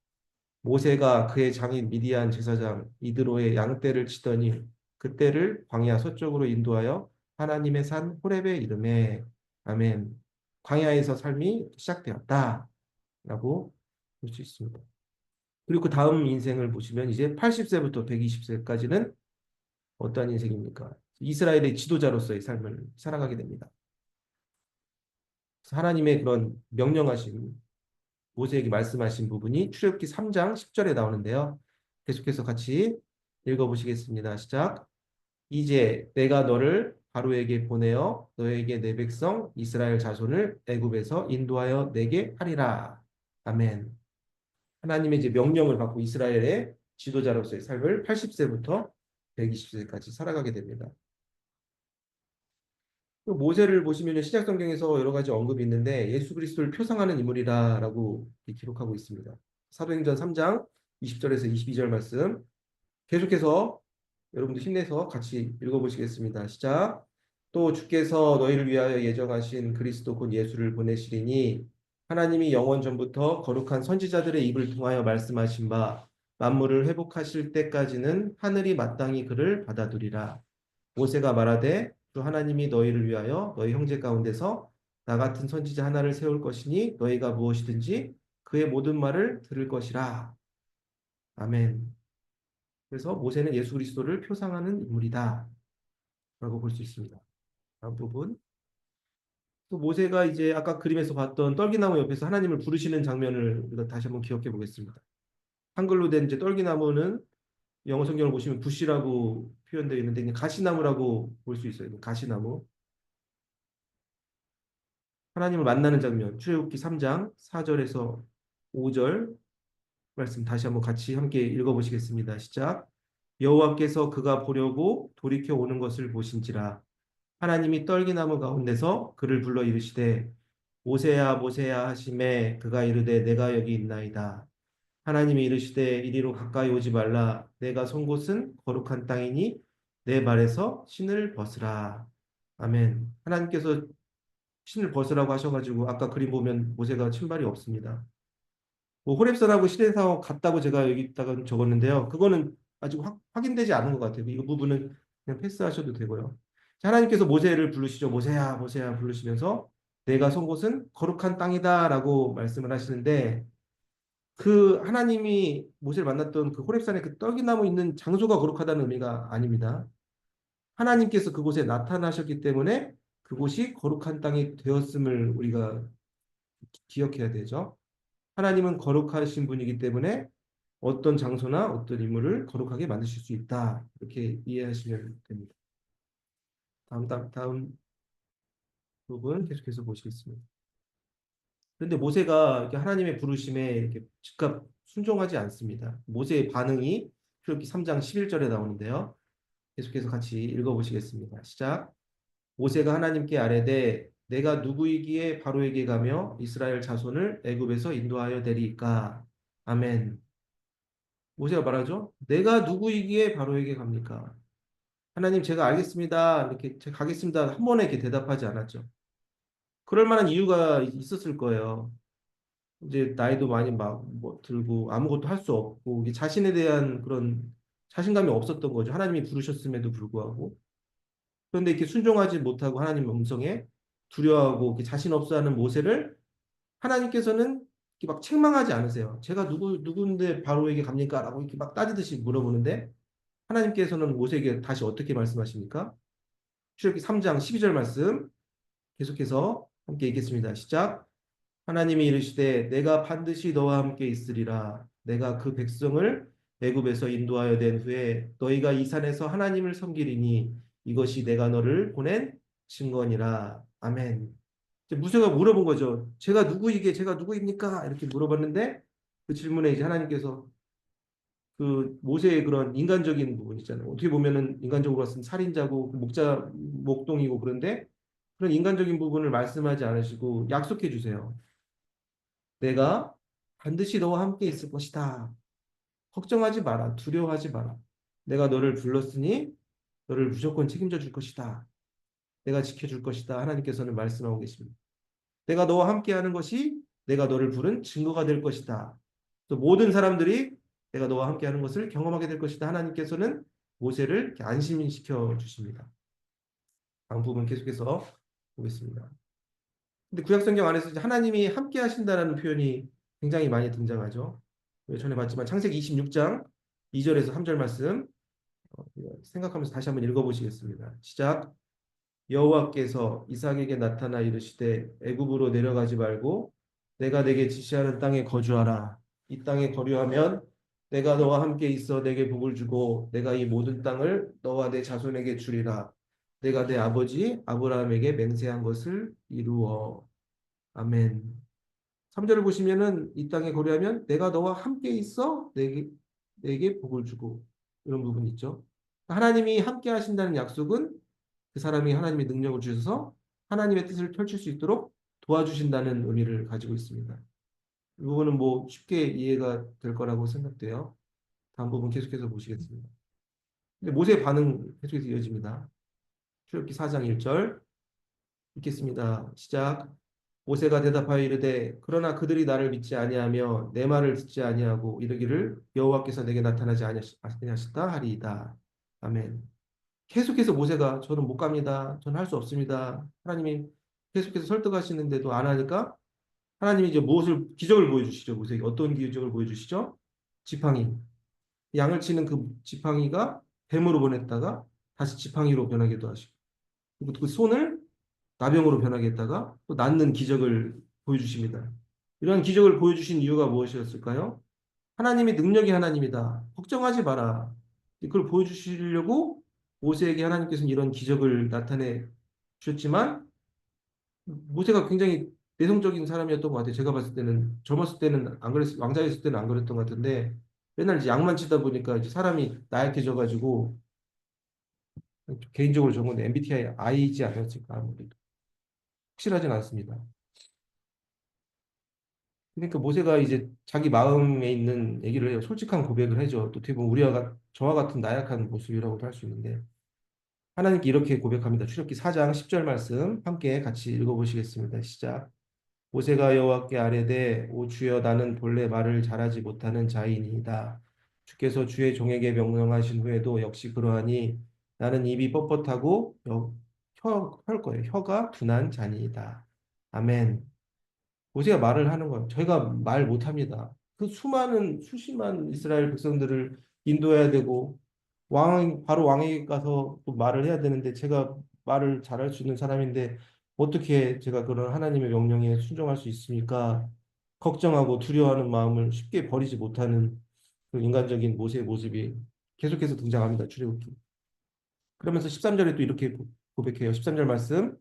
모세가 그의 장인 미디안 제사장 이드로의 양떼를 치더니 그떼를 광야 서쪽으로 인도하여 하나님의 산 호렙에 이르매 아멘. 광야에서 삶이 시작되었다라고 볼 수 있습니다. 그리고 그 다음 인생을 보시면 이제 80세부터 120세까지는 어떠한 인생입니까? 이스라엘의 지도자로서의 삶을 살아가게 됩니다. 그래서 하나님의 그런 명령하신 모세에게 말씀하신 부분이 출애굽기 3장 10절에 나오는데요. 계속해서 같이 읽어보시겠습니다. 시작. 이제 내가 너를 바로에게 보내어 너에게 내 백성 이스라엘 자손을 애굽에서 인도하여 내게 하리라. 아멘. 하나님의 이제 명령을 받고 이스라엘의 지도자로서의 삶을 80세부터 120세까지 살아가게 됩니다. 또 모세를 보시면 신약 성경에서 여러 가지 언급이 있는데 예수 그리스도를 표상하는 인물이다라고 기록하고 있습니다. 사도행전 3장 20절에서 22절 말씀 계속해서 여러분들 힘내서 같이 읽어보시겠습니다. 시작. 또 주께서 너희를 위하여 예정하신 그리스도 곧 예수를 보내시리니 하나님이 영원 전부터 거룩한 선지자들의 입을 통하여 말씀하신 바 만물을 회복하실 때까지는 하늘이 마땅히 그를 받아두리라. 모세가 말하되 주 하나님이 너희를 위하여 너희 형제 가운데서 나 같은 선지자 하나를 세울 것이니 너희가 무엇이든지 그의 모든 말을 들을 것이라. 아멘. 그래서 모세는 예수 그리스도를 표상하는 인물이다 라고 볼 수 있습니다. 다음 부분. 또 모세가 이제 아까 그림에서 봤던 떨기나무 옆에서 하나님을 부르시는 장면을 우리가 다시 한번 기억해 보겠습니다. 한글로 된 이제 떨기나무는 영어 성경을 보시면 부시라고 표현되어 있는데 그냥 가시나무라고 볼 수 있어요. 가시나무. 하나님을 만나는 장면. 출애굽기 3장 4절에서 5절 말씀 다시 한번 같이 함께 읽어보시겠습니다. 시작. 여호와께서 그가 보려고 돌이켜 오는 것을 보신지라 하나님이 떨기나무 가운데서 그를 불러 이르시되 모세야 모세야 하시매 그가 이르되 내가 여기 있나이다. 하나님이 이르시되 이리로 가까이 오지 말라. 내가 선 곳은 거룩한 땅이니 내 발에서 신을 벗으라. 아멘. 하나님께서 신을 벗으라고 하셔가지고 아까 그림 보면 모세가 신발이 없습니다. 뭐 호렙산하고 시내산하고 같다고 제가 여기다가 적었는데요. 그거는 아직 확인되지 않은 것 같아요. 이 부분은 그냥 패스하셔도 되고요. 자, 하나님께서 모세를 부르시죠. 모세야, 모세야 부르시면서 내가 선 곳은 거룩한 땅이다라고 말씀을 하시는데 그 하나님이 모세를 만났던 그 호렙산에 그 떡이나무 있는 장소가 거룩하다는 의미가 아닙니다. 하나님께서 그곳에 나타나셨기 때문에 그곳이 거룩한 땅이 되었음을 우리가 기억해야 되죠. 하나님은 거룩하신 분이기 때문에 어떤 장소나 어떤 인물을 거룩하게 만드실 수 있다. 이렇게 이해하시면 됩니다. 다음 부분 계속해서 보시겠습니다. 그런데 모세가 이렇게 하나님의 부르심에 이렇게 즉각 순종하지 않습니다. 모세의 반응이 출애굽기 3장 11절에 나오는데요. 계속해서 같이 읽어보시겠습니다. 시작. 모세가 하나님께 아뢰되 내가 누구이기에 바로에게 가며 이스라엘 자손을 애굽에서 인도하여 내리까? 아멘. 모세가 말하죠. 내가 누구이기에 바로에게 갑니까? 하나님 제가 알겠습니다. 이렇게 제가 가겠습니다. 한 번에 이렇게 대답하지 않았죠. 그럴 만한 이유가 있었을 거예요. 이제 나이도 많이 막 뭐 들고 아무것도 할 수 없고 이게 자신에 대한 그런 자신감이 없었던 거죠. 하나님이 부르셨음에도 불구하고. 그런데 이렇게 순종하지 못하고 하나님 음성에 두려워하고 이렇게 자신 없어하는 모세를 하나님께서는 이렇게 막 책망하지 않으세요. 제가 누군데 바로에게 갑니까? 라고 이렇게 막 따지듯이 물어보는데 하나님께서는 모세에게 다시 어떻게 말씀하십니까? 출애굽기 3장 12절 말씀 계속해서 함께 읽겠습니다. 시작. 하나님이 이르시되 내가 반드시 너와 함께 있으리라. 내가 그 백성을 애굽에서 인도하여 낸 후에 너희가 이 산에서 하나님을 섬기리니 이것이 내가 너를 보낸 증거니라. 아멘. 이제 무세가 물어본 거죠. 제가 누구입니까? 이렇게 물어봤는데 그 질문에 이제 하나님께서 그 모세의 그런 인간적인 부분 있잖아요. 어떻게 보면은 인간적으로 봤을 때 살인자고 목동이고 그런데 그런 인간적인 부분을 말씀하지 않으시고 약속해 주세요. 내가 반드시 너와 함께 있을 것이다. 걱정하지 마라. 두려워하지 마라. 내가 너를 불렀으니 너를 무조건 책임져 줄 것이다. 내가 지켜줄 것이다. 하나님께서는 말씀하고 계십니다. 내가 너와 함께 하는 것이 내가 너를 부른 증거가 될 것이다. 또 모든 사람들이 내가 너와 함께 하는 것을 경험하게 될 것이다. 하나님께서는 모세를 이렇게 안심시켜 주십니다. 다음 부분 계속해서 보겠습니다. 근데 구약 성경 안에서 이제 하나님이 함께 하신다라는 표현이 굉장히 많이 등장하죠. 전에 봤지만 창세기 26장 2절에서 3절 말씀 생각하면서 다시 한번 읽어보시겠습니다. 시작. 여호와께서 이삭에게 나타나 이르시되 애굽으로 내려가지 말고 내가 내게 지시하는 땅에 거주하라. 이 땅에 거류하면 내가 너와 함께 있어 내게 복을 주고 내가 이 모든 땅을 너와 내 자손에게 주리라. 내가 내 아버지 아브라함에게 맹세한 것을 이루어. 아멘. 3절을 보시면은 이 땅에 거류하면 내가 너와 함께 있어 내게 복을 주고 이런 부분이 있죠. 하나님이 함께 하신다는 약속은 그 사람이 하나님의 능력을 주셔서 하나님의 뜻을 펼칠 수 있도록 도와주신다는 의미를 가지고 있습니다. 이 부분은 뭐 쉽게 이해가 될 거라고 생각돼요. 다음 부분 계속해서 보시겠습니다. 근데 모세의 반응 계속해서 이어집니다. 출애굽기 4장 1절 읽겠습니다. 시작. 모세가 대답하여 이르되 그러나 그들이 나를 믿지 아니하며 내 말을 듣지 아니하고 이르기를 여호와께서 내게 나타나지 아니하셨다 하리이다. 아멘. 계속해서 모세가 저는 못 갑니다. 저는 할 수 없습니다. 하나님이 계속해서 설득하시는데도 안 하니까 하나님이 이제 무엇을 기적을 보여주시죠. 모세에게 어떤 기적을 보여주시죠? 지팡이. 양을 치는 그 지팡이가 뱀으로 보냈다가 다시 지팡이로 변하기도 하시고 그리고 그 손을 나병으로 변하게 했다가 또 낫는 기적을 보여주십니다. 이러한 기적을 보여주신 이유가 무엇이었을까요? 하나님이 능력의 하나님이다. 걱정하지 마라. 그걸 보여주시려고 모세에게 하나님께서는 이런 기적을 나타내 주셨지만 모세가 굉장히 내성적인 사람이었던 것 같아요. 제가 봤을 때는 젊었을 때는 안 그랬, 왕자였을 때는 안 그랬던 것 같은데 맨날 이제 양만 치다 보니까 이제 사람이 나약해져 가지고 개인적으로 저는 건데 MBTI I지 않았을까 아무래도 확실하진 않습니다. 그러니까 모세가 이제 자기 마음에 있는 얘기를 해요. 솔직한 고백을 해줘. 또 어떻게 보면 저와 같은 나약한 모습이라고도 할 수 있는데 하나님께 이렇게 고백합니다. 출애굽기 4장 10절 말씀 함께 같이 읽어보시겠습니다. 시작. 모세가 여호와께 아뢰되 오 주여 나는 본래 말을 잘하지 못하는 자이니이다. 주께서 주의 종에게 명령하신 후에도 역시 그러하니 나는 입이 뻣뻣하고 혀일 거예요. 혀가 둔한 자니이다. 아멘. 모세가 말을 하는 거예요. 저희가 말 못합니다. 그 수많은 수십만 이스라엘 백성들을 인도해야 되고 바로 왕에게 가서 또 말을 해야 되는데 제가 말을 잘할 수 있는 사람인데 어떻게 제가 그런 하나님의 명령에 순종할 수 있습니까? 걱정하고 두려워하는 마음을 쉽게 버리지 못하는 그 인간적인 모세의 모습이 계속해서 등장합니다. 출애굽기. 그러면서 13절에 또 이렇게 고백해요. 13절 말씀.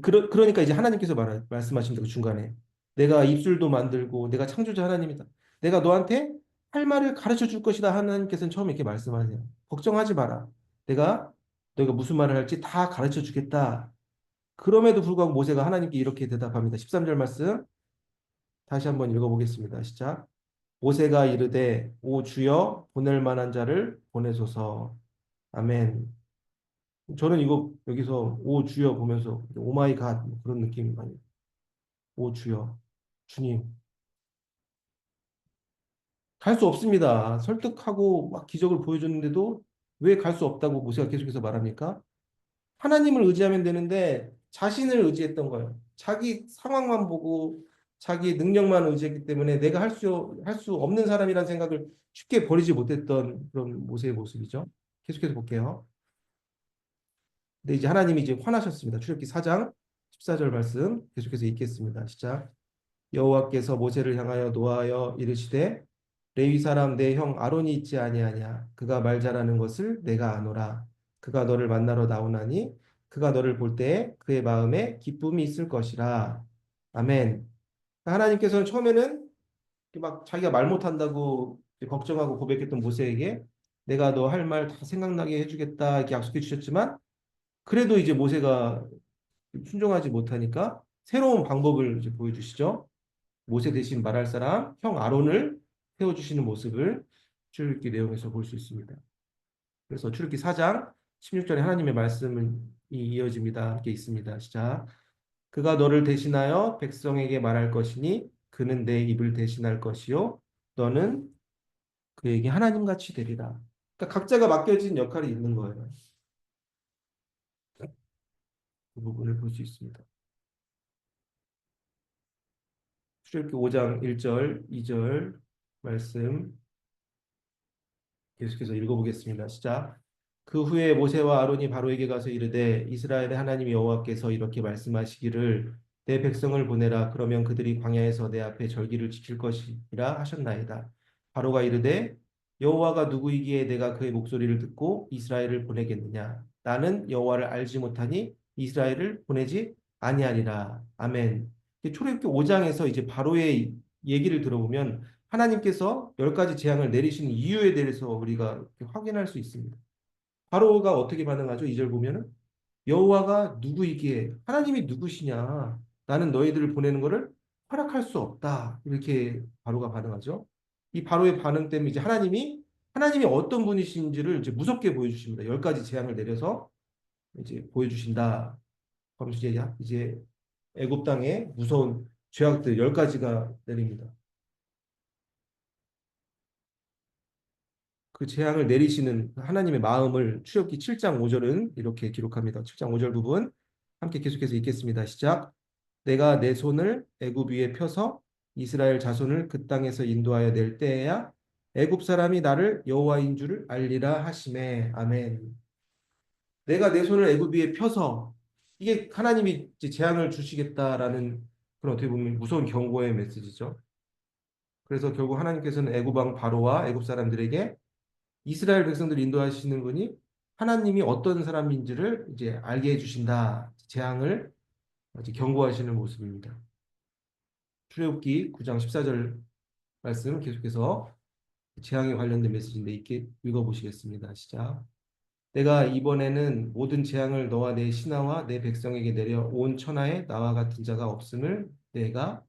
그러니까 이제 하나님께서 말씀하십니다. 그 중간에. 내가 입술도 만들고 내가 창조자 하나님이다. 내가 너한테 할 말을 가르쳐 줄 것이다. 하나님께서는 처음에 이렇게 말씀하세요. 걱정하지 마라. 내가 너희가 무슨 말을 할지 다 가르쳐 주겠다. 그럼에도 불구하고 모세가 하나님께 이렇게 대답합니다. 13절 말씀 다시 한번 읽어보겠습니다. 시작. 모세가 이르되 오 주여 보낼 만한 자를 보내소서. 아멘. 저는 이거 여기서 오 주여 보면서 오 마이 갓 그런 느낌이 많이 오 주여 주님 갈 수 없습니다. 설득하고 막 기적을 보여줬는데도 왜 갈 수 없다고 모세가 계속해서 말합니까? 하나님을 의지하면 되는데 자신을 의지했던 거예요. 자기 상황만 보고 자기 능력만 의지했기 때문에 내가 할 수 없는 사람이라는 생각을 쉽게 버리지 못했던 그런 모세의 모습이죠. 계속해서 볼게요. 근데 이제 하나님이 이제 화나셨습니다. 출애굽기 4장 14절 말씀 계속해서 읽겠습니다. 시작. 여호와께서 모세를 향하여 노하여 이르시되 레위 사람 내 형 아론이 있지 아니하냐 그가 말 잘하는 것을 내가 아노라 그가 너를 만나러 나오나니 그가 너를 볼 때에 그의 마음에 기쁨이 있을 것이라 아멘. 하나님께서는 처음에는 막 자기가 말 못한다고 걱정하고 고백했던 모세에게 내가 너 할 말 다 생각나게 해주겠다 이렇게 약속해 주셨지만 그래도 이제 모세가 순종하지 못하니까 새로운 방법을 이제 보여주시죠. 모세 대신 말할 사람 형 아론을 세워주시는 모습을 출애굽기 내용에서 볼 수 있습니다. 그래서 출애굽기 4장 16절에 하나님의 말씀이 이어집니다. 이렇게 있습니다. 시작. 그가 너를 대신하여 백성에게 말할 것이니 그는 내 입을 대신할 것이요 너는 그에게 하나님같이 되리라. 그러니까 각자가 맡겨진 역할이 있는 거예요. 그 부분을 볼 수 있습니다. 출애굽기 5장 1절, 2절 말씀 계속해서 읽어보겠습니다. 시작. 그 후에 모세와 아론이 바로에게 가서 이르되 이스라엘의 하나님 여호와께서 이렇게 말씀하시기를 내 백성을 보내라. 그러면 그들이 광야에서 내 앞에 절기를 지킬 것이라 하셨나이다. 바로가 이르되 여호와가 누구이기에 내가 그의 목소리를 듣고 이스라엘을 보내겠느냐? 나는 여호와를 알지 못하니 이스라엘을 보내지 아니하리라. 아멘. 출애굽기 5장에서 이제 바로의 얘기를 들어보면 하나님께서 10가지 재앙을 내리시는 이유에 대해서 우리가 확인할 수 있습니다. 바로가 어떻게 반응하죠? 2절 보면은 여호와가 누구이기에 하나님이 누구시냐? 나는 너희들을 보내는 것을 허락할 수 없다. 이렇게 바로가 반응하죠. 이 바로의 반응 때문에 이제 하나님이 어떤 분이신지를 이제 무섭게 보여주십니다. 10가지 재앙을 내려서 이제 보여주신다. 그럼 이제 애굽 땅에 무서운 죄악들 10가지가 내립니다. 그 재앙을 내리시는 하나님의 마음을 출애굽기 7장 5절은 이렇게 기록합니다. 7장 5절 부분 함께 계속해서 읽겠습니다. 시작. 내가 내 손을 애굽 위에 펴서 이스라엘 자손을 그 땅에서 인도하여 낼 때에야 애굽 사람이 나를 여호와인 줄을 알리라 하시매. 아멘. 내가 내 손을 애굽 위에 펴서 이게 하나님이 이제 재앙을 주시겠다라는 그런 어떻게 보면 무서운 경고의 메시지죠. 그래서 결국 하나님께서는 애굽 왕 바로와 애굽 사람들에게 이스라엘 백성들을 인도하시는 분이 하나님이 어떤 사람인지를 이제 알게 해주신다. 재앙을 이제 경고하시는 모습입니다. 출애굽기 9장 14절 말씀 계속해서 재앙에 관련된 메시지인데 이렇게 읽어보시겠습니다. 시작. 내가 이번에는 모든 재앙을 너와 내 신하와 내 백성에게 내려 온 천하에 나와 같은 자가 없음을 내가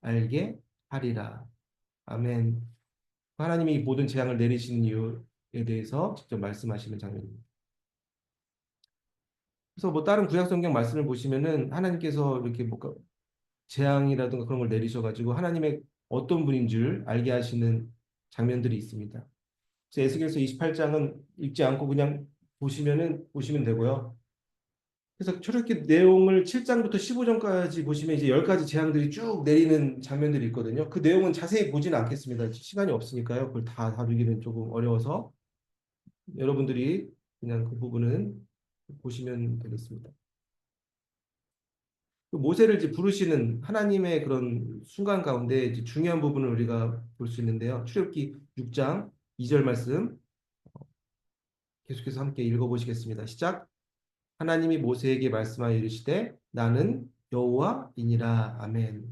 알게 하리라. 아멘. 하나님이 모든 재앙을 내리시는 이유에 대해서 직접 말씀하시는 장면입니다. 그래서 뭐 다른 구약 성경 말씀을 보시면은 하나님께서 이렇게 뭔가 재앙이라든가 그런 걸 내리셔가지고 하나님의 어떤 분인 줄 알게 하시는 장면들이 있습니다. 그래서 에스겔서 28장은 읽지 않고 그냥 보시면 되고요. 그래서 출애굽기 내용을 7장부터 15장까지 보시면 이제 10가지 재앙들이 쭉 내리는 장면들이 있거든요. 그 내용은 자세히 보지는 않겠습니다. 시간이 없으니까요. 그걸 다 다루기는 조금 어려워서 여러분들이 그냥 그 부분은 보시면 되겠습니다. 그 모세를 이제 부르시는 하나님의 그런 순간 가운데 이제 중요한 부분을 우리가 볼 수 있는데요. 출애굽기 6장 2절 말씀 계속해서 함께 읽어보시겠습니다. 시작. 하나님이 모세에게 말씀하여 이르시되 나는 여호와이니라. 아멘.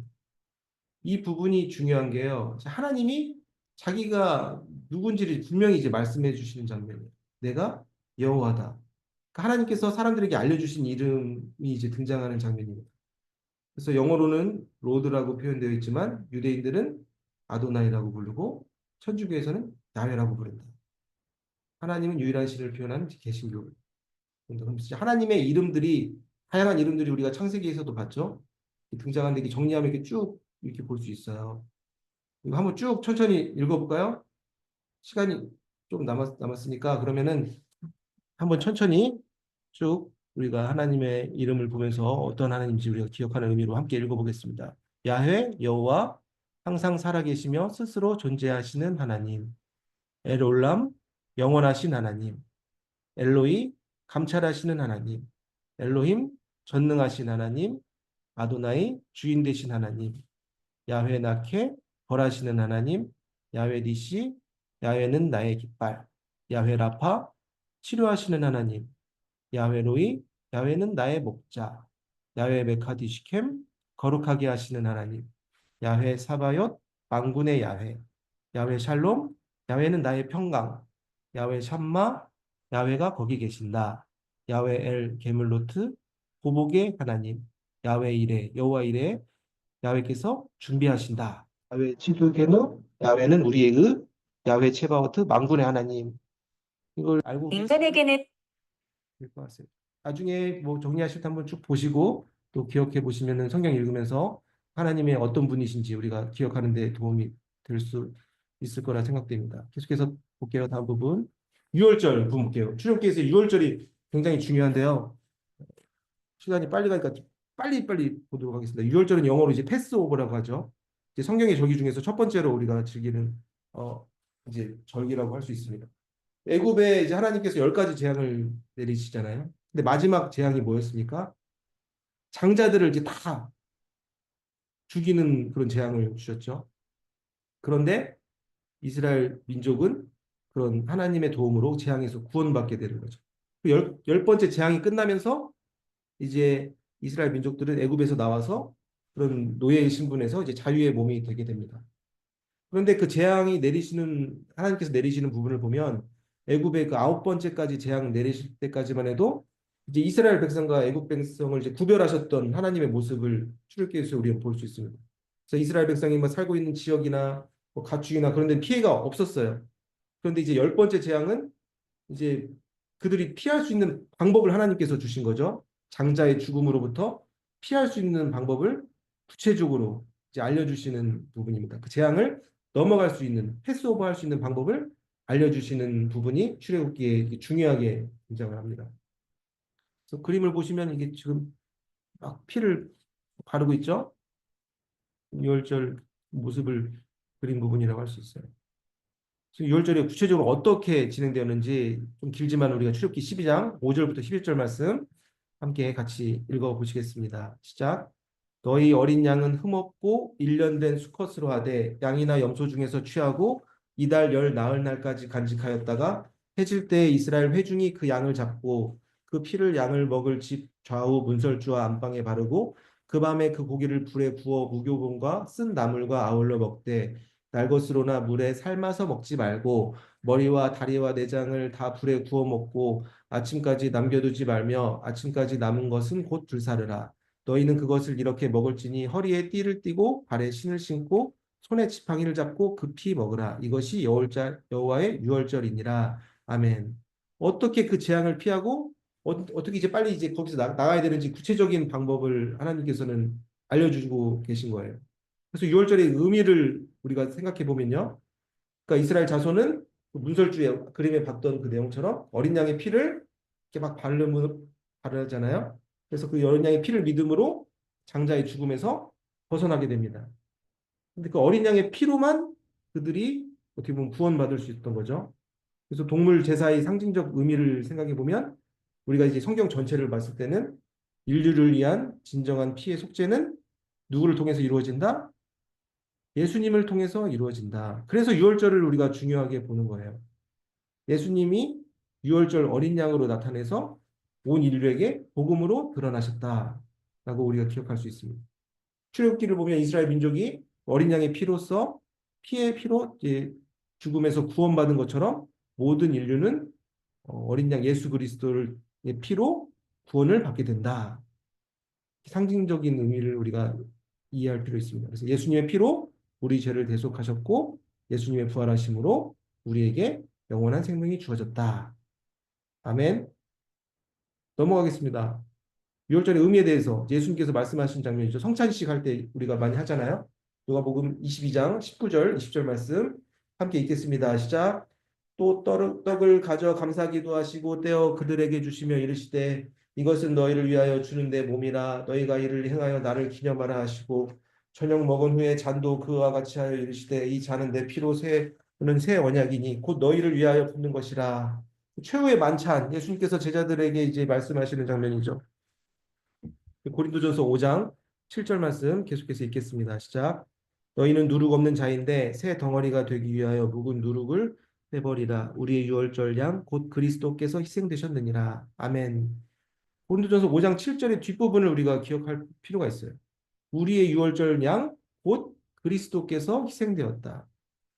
이 부분이 중요한 게요. 하나님이 자기가 누군지를 분명히 이제 말씀해 주시는 장면이에요. 내가 여호와다. 그러니까 하나님께서 사람들에게 알려주신 이름이 이제 등장하는 장면입니다. 그래서 영어로는 로드라고 표현되어 있지만 유대인들은 아도나이라고 부르고 천주교에서는 야훼라고 부른다. 하나님은 유일한 신을 표현하는 개신교. 하나님의 이름들이 다양한 이름들이 우리가 창세기에서도 봤죠. 등장하는데 이게 정리하면 이렇게 쭉 이렇게 볼 수 있어요. 이거 한번 쭉 천천히 읽어볼까요? 시간이 좀 남았으니까 그러면은 한번 천천히 쭉 우리가 하나님의 이름을 보면서 어떤 하나님인지 우리가 기억하는 의미로 함께 읽어보겠습니다. 야훼 여호와 항상 살아계시며 스스로 존재하시는 하나님. 엘올람 영원하신 하나님. 엘로이 감찰하시는 하나님. 엘로힘 전능하신 하나님. 아도나이 주인 되신 하나님. 야훼 나케 벌하시는 하나님. 야훼 니시 야훼는 나의 깃발. 야훼 라파 치료하시는 하나님. 야훼 로이 야훼는 나의 목자. 야훼 메카디시켐 거룩하게 하시는 하나님. 야훼 사바옅 만군의 야훼. 야훼 샬롬 야훼는 나의 평강. 야훼 샴마 야훼가 거기 계신다. 야훼 엘 게물로트 보복의 하나님. 야훼 이레 여호와 이레 야훼께서 준비하신다. 야훼 치두게노 야훼는 우리의 야훼 체바오트 만군의 하나님. 이걸 알고 인간에게는 될 것 같아요. 나중에 뭐 정리하실 때 한번 쭉 보시고 또 기억해 보시면은 성경 읽으면서 하나님의 어떤 분이신지 우리가 기억하는 데 도움이 될 수 있을 거라 생각됩니다. 계속해서 볼게요. 다음 부분. 6월절 부분 볼게요. 출애굽기에서 6월절이 굉장히 중요한데요. 시간이 빨리 가니까 빨리 보도록 하겠습니다. 6월절은 영어로 이제 패스오버라고 하죠. 이제 성경의 절기 중에서 첫 번째로 우리가 즐기는 어, 이제 절기라고 할 수 있습니다. 애굽에 이제 하나님께서 10가지 재앙을 내리시잖아요. 근데 마지막 재앙이 뭐였습니까? 장자들을 이제 다 죽이는 그런 재앙을 주셨죠. 그런데 이스라엘 민족은 그런 하나님의 도움으로 재앙에서 구원받게 되는 거죠. 열 번째 재앙이 끝나면서 이제 이스라엘 민족들은 애굽에서 나와서 그런 노예의 신분에서 이제 자유의 몸이 되게 됩니다. 그런데 그 재앙이 내리시는 하나님께서 내리시는 부분을 보면 애굽의 그 아홉 번째까지 재앙 내리실 때까지만 해도 이제 이스라엘 백성과 애굽 백성을 이제 구별하셨던 하나님의 모습을 출애굽기에서 우리가 볼 수 있습니다. 그래서 이스라엘 백성이 뭐 살고 있는 지역이나 뭐 가축이나 그런 데 피해가 없었어요. 그런데 이제 열 번째 재앙은 이제 그들이 피할 수 있는 방법을 하나님께서 주신 거죠. 장자의 죽음으로부터 피할 수 있는 방법을 구체적으로 이제 알려주시는 부분입니다. 그 재앙을 넘어갈 수 있는 패스오버 할 수 있는 방법을 알려주시는 부분이 출애굽기에 중요하게 등장을 합니다. 그래서 그림을 보시면 이게 지금 막 피를 바르고 있죠. 유월절 모습을 그린 부분이라고 할 수 있어요. 유월절이 구체적으로 어떻게 진행되었는지 좀 길지만 우리가 출애굽기 12장 5절부터 11절 말씀 함께 같이 읽어보시겠습니다. 시작. 너희 어린 양은 흠없고 1년 된 수컷으로 하되 양이나 염소 중에서 취하고 이달 열 나흘 날까지 간직하였다가 해질 때 이스라엘 회중이 그 양을 잡고 그 피를 양을 먹을 집 좌우 문설주와 안방에 바르고 그 밤에 그 고기를 불에 구워 무교본과 쓴 나물과 아울러 먹되 날것으로나 물에 삶아서 먹지 말고 머리와 다리와 내장을 다 불에 구워 먹고 아침까지 남겨두지 말며 아침까지 남은 것은 곧 불사르라. 너희는 그것을 이렇게 먹을지니 허리에 띠를 띠고 발에 신을 신고 손에 지팡이를 잡고 급히 먹으라. 이것이 여호와의 유월절이니라. 아멘. 어떻게 그 재앙을 피하고 어떻게 이제 빨리 이제 거기서 나가야 되는지 구체적인 방법을 하나님께서는 알려주고 계신 거예요. 그래서 유월절의 의미를 우리가 생각해 보면요. 그러니까 이스라엘 자손은 그 문설주에 그림에 봤던 그 내용처럼 어린 양의 피를 이렇게 막 바르잖아요. 그래서 그 어린 양의 피를 믿음으로 장자의 죽음에서 벗어나게 됩니다. 근데 그 어린 양의 피로만 그들이 어떻게 보면 구원받을 수 있던 거죠. 그래서 동물 제사의 상징적 의미를 생각해 보면 우리가 이제 성경 전체를 봤을 때는 인류를 위한 진정한 피의 속죄는 누구를 통해서 이루어진다? 예수님을 통해서 이루어진다. 그래서 유월절을 우리가 중요하게 보는 거예요. 예수님이 유월절 어린 양으로 나타내서 온 인류에게 복음으로 드러나셨다라고 우리가 기억할 수 있습니다. 출애굽기를 보면 이스라엘 민족이 어린 양의 피로써 피의 피로 이제 죽음에서 구원받은 것처럼 모든 인류는 어린 양 예수 그리스도의 피로 구원을 받게 된다. 상징적인 의미를 우리가 이해할 필요 있습니다. 그래서 예수님의 피로 우리 죄를 대속하셨고 예수님의 부활하심으로 우리에게 영원한 생명이 주어졌다. 아멘. 넘어가겠습니다. 유월절의 의미에 대해서 예수님께서 말씀하신 장면이죠. 성찬식 할 때 우리가 많이 하잖아요. 누가복음 22장 19절, 20절 말씀 함께 읽겠습니다. 시작. 또 떡을 가져 감사기도 하시고 떼어 그들에게 주시며 이르시되 이것은 너희를 위하여 주는 내 몸이라 너희가 이를 행하여 나를 기념하라 하시고 저녁 먹은 후에 잔도 그와 같이 하여 이르시되 이 잔은 내 피로 새는 새 언약이니 곧 너희를 위하여 붓는 것이라. 최후의 만찬 예수님께서 제자들에게 이제 말씀하시는 장면이죠. 고린도전서 5장 7절 말씀 계속해서 읽겠습니다. 시작. 너희는 누룩 없는 자인데 새 덩어리가 되기 위하여 묵은 누룩을 빼버리라. 우리의 유월절 양 곧 그리스도께서 희생되셨느니라. 아멘. 고린도전서 5장 7절의 뒷부분을 우리가 기억할 필요가 있어요. 우리의 유월절 양 곧 그리스도께서 희생되었다.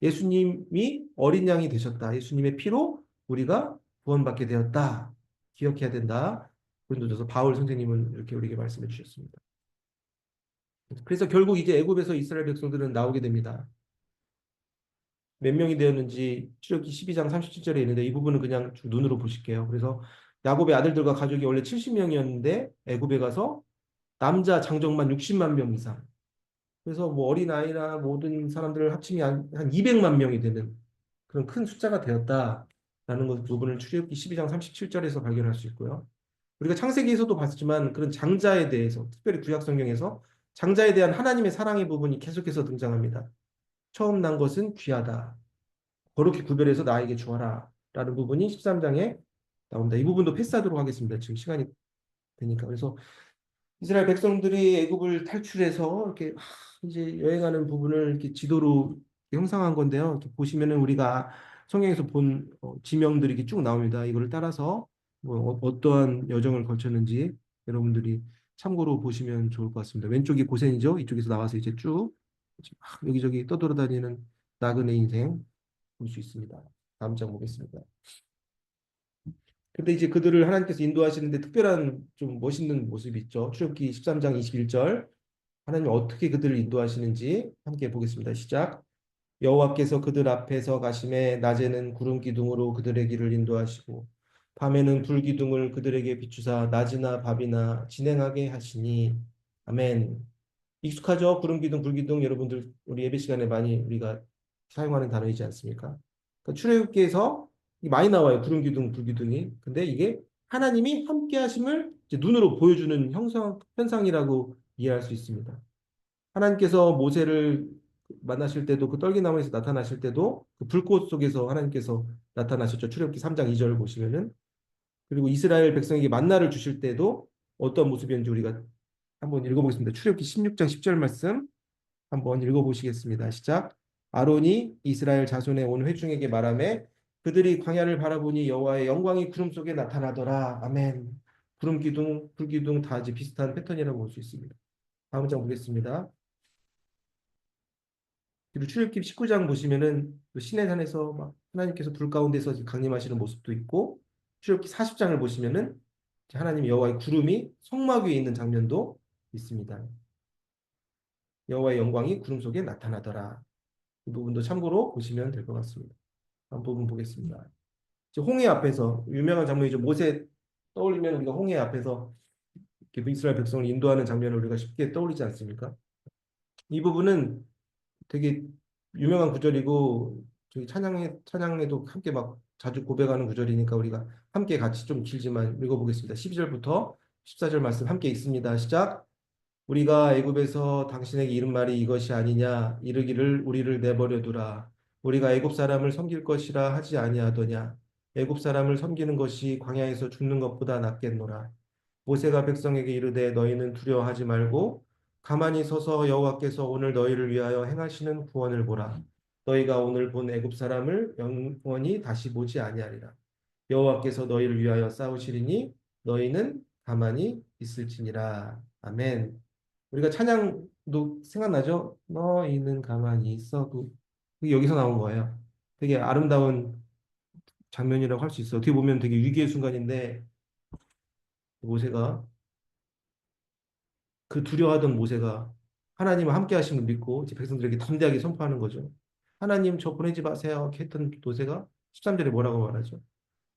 예수님이 어린 양이 되셨다. 예수님의 피로 우리가 구원받게 되었다. 기억해야 된다. 고린도전서 바울 선생님은 이렇게 우리에게 말씀해 주셨습니다. 그래서 결국 이제 애굽에서 이스라엘 백성들은 나오게 됩니다. 몇 명이 되었는지 출애굽기 12장 37절에 있는데 이 부분은 그냥 눈으로 보실게요. 그래서 야곱의 아들들과 가족이 원래 70명이었는데 애굽에 가서 남자 장정만 60만 명 이상. 그래서 뭐 어린아이나 모든 사람들을 합치면 한 200만 명이 되는 그런 큰 숫자가 되었다라는 것 부분을 출애굽기 12장 37절에서 발견할 수 있고요. 우리가 창세기에서도 봤지만 그런 장자에 대해서 특별히 구약 성경에서 장자에 대한 하나님의 사랑의 부분이 계속해서 등장합니다. 처음 난 것은 귀하다. 거룩히 구별해서 나에게 주어라. 라는 부분이 13장에 나옵니다. 이 부분도 패스하도록 하겠습니다. 지금 시간이 되니까. 그래서 이스라엘 백성들이 애굽을 탈출해서 이렇게 이제 여행하는 부분을 이렇게 지도로 형상한 건데요. 이렇게 보시면은 우리가 성경에서 본 지명들이 이렇게 쭉 나옵니다. 이거를 따라서 뭐 어떠한 여정을 거쳤는지 여러분들이 참고로 보시면 좋을 것 같습니다. 왼쪽이 고센이죠. 이쪽에서 나와서 이제 쭉 여기저기 떠돌아다니는 나그네 인생 볼 수 있습니다. 다음 장 보겠습니다. 근데 이제 그들을 하나님께서 인도하시는데 특별한 좀 멋있는 모습이 있죠. 출애굽기 13장 21절. 하나님 어떻게 그들을 인도하시는지 함께 보겠습니다. 시작. 여호와께서 그들 앞에서 가심에 낮에는 구름 기둥으로 그들의 길을 인도하시고 밤에는 불 기둥을 그들에게 비추사 낮이나 밤이나 진행하게 하시니 아멘. 익숙하죠? 구름 기둥, 불 기둥 여러분들 우리 예배 시간에 많이 우리가 사용하는 단어이지 않습니까? 그러니까 출애굽기에서 많이 나와요. 구름 기둥, 불 기둥이. 근데 이게 하나님이 함께 하심을 이제 눈으로 보여주는 현상이라고 이해할 수 있습니다. 하나님께서 모세를 만나실 때도 그 떨기나무에서 나타나실 때도 그 불꽃 속에서 하나님께서 나타나셨죠. 출애굽기 3장 2절을 보시면은 그리고 이스라엘 백성에게 만나를 주실 때도 어떤 모습이었는지 우리가 한번 읽어보겠습니다. 출애굽기 16장 10절 말씀 한번 읽어보시겠습니다. 시작. 아론이 이스라엘 자손의 온 회중에게 말하매 그들이 광야를 바라보니 여호와의 영광이 구름 속에 나타나더라. 아멘. 구름 기둥, 불 기둥 다 이제 비슷한 패턴이라고 볼 수 있습니다. 다음 장 보겠습니다. 그리고 출애굽기 19장 보시면은 그 시내산에서 막 하나님께서 불 가운데서 강림하시는 모습도 있고 출애굽기 40장을 보시면은 하나님 여호와의 구름이 성막 위에 있는 장면도 있습니다. 여호와의 영광이 구름 속에 나타나더라. 이 부분도 참고로 보시면 될 것 같습니다. 다음 부분 보겠습니다. 이제 홍해 앞에서 유명한 장면이죠. 모세 떠올리면 우리가 홍해 앞에서 이렇게 이스라엘 백성을 인도하는 장면을 우리가 쉽게 떠올리지 않습니까? 이 부분은 되게 유명한 구절이고 저희 찬양에도 함께 막 자주 고백하는 구절이니까 우리가 함께 같이 좀 길지만 읽어보겠습니다. 12절부터 14절 말씀 함께 읽습니다. 시작. 우리가 애굽에서 당신에게 이른 말이 이것이 아니냐 이르기를 우리를 내버려 두라 우리가 애굽 사람을 섬길 것이라 하지 아니하더냐 애굽 사람을 섬기는 것이 광야에서 죽는 것보다 낫겠노라 모세가 백성에게 이르되 너희는 두려워하지 말고 가만히 서서 여호와께서 오늘 너희를 위하여 행하시는 구원을 보라 너희가 오늘 본 애굽 사람을 영원히 다시 보지 아니하리라 여호와께서 너희를 위하여 싸우시리니 너희는 가만히 있을지니라 아멘. 우리가 찬양도 생각나죠? 너희는 가만히 있어도 그게 여기서 나온 거예요. 되게 아름다운 장면이라고 할 수 있어요. 어떻게 보면 되게 위기의 순간인데 모세가 그 두려워하던 모세가 하나님과 함께 하심을 믿고 이제 백성들에게 담대하게 선포하는 거죠. 하나님 저 보내지 마세요. 이렇게 했던 모세가 13절에 뭐라고 말하죠?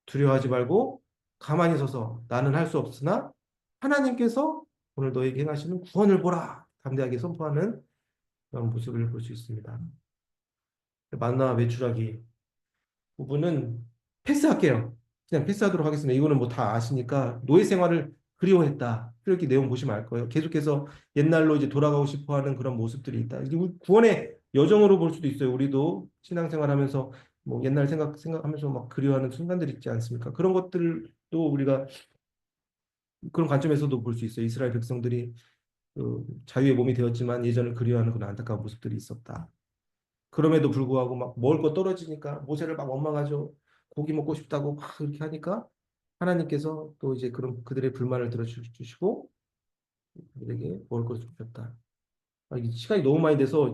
두려워하지 말고 가만히 서서 나는 할 수 없으나 하나님께서 오늘 너에게 행하시는 구원을 보라. 담대하게 선포하는 그런 모습을 볼 수 있습니다. 만나 외출하기 부분은 패스할게요. 그냥 패스하도록 하겠습니다. 이거는 뭐 다 아시니까 노예 생활을 그리워했다. 이렇게 내용 보시면 알 거예요. 계속해서 옛날로 이제 돌아가고 싶어하는 그런 모습들이 있다. 그리고 구원의 여정으로 볼 수도 있어요. 우리도 신앙생활하면서 뭐 옛날 생각하면서 막 그리워하는 순간들 있지 않습니까? 그런 것들도 우리가 그런 관점에서도 볼 수 있어요. 이스라엘 백성들이 그 자유의 몸이 되었지만 예전을 그리워하는 그런 안타까운 모습들이 있었다. 그럼에도 불구하고 막 먹을 거 떨어지니까 모세를 막 원망하죠. 고기 먹고 싶다고 막 그렇게 하니까 하나님께서 또 이제 그런 그들의 불만을 들어주시고 그들에게 먹을 것을 주셨다. 이게 시간이 너무 많이 돼서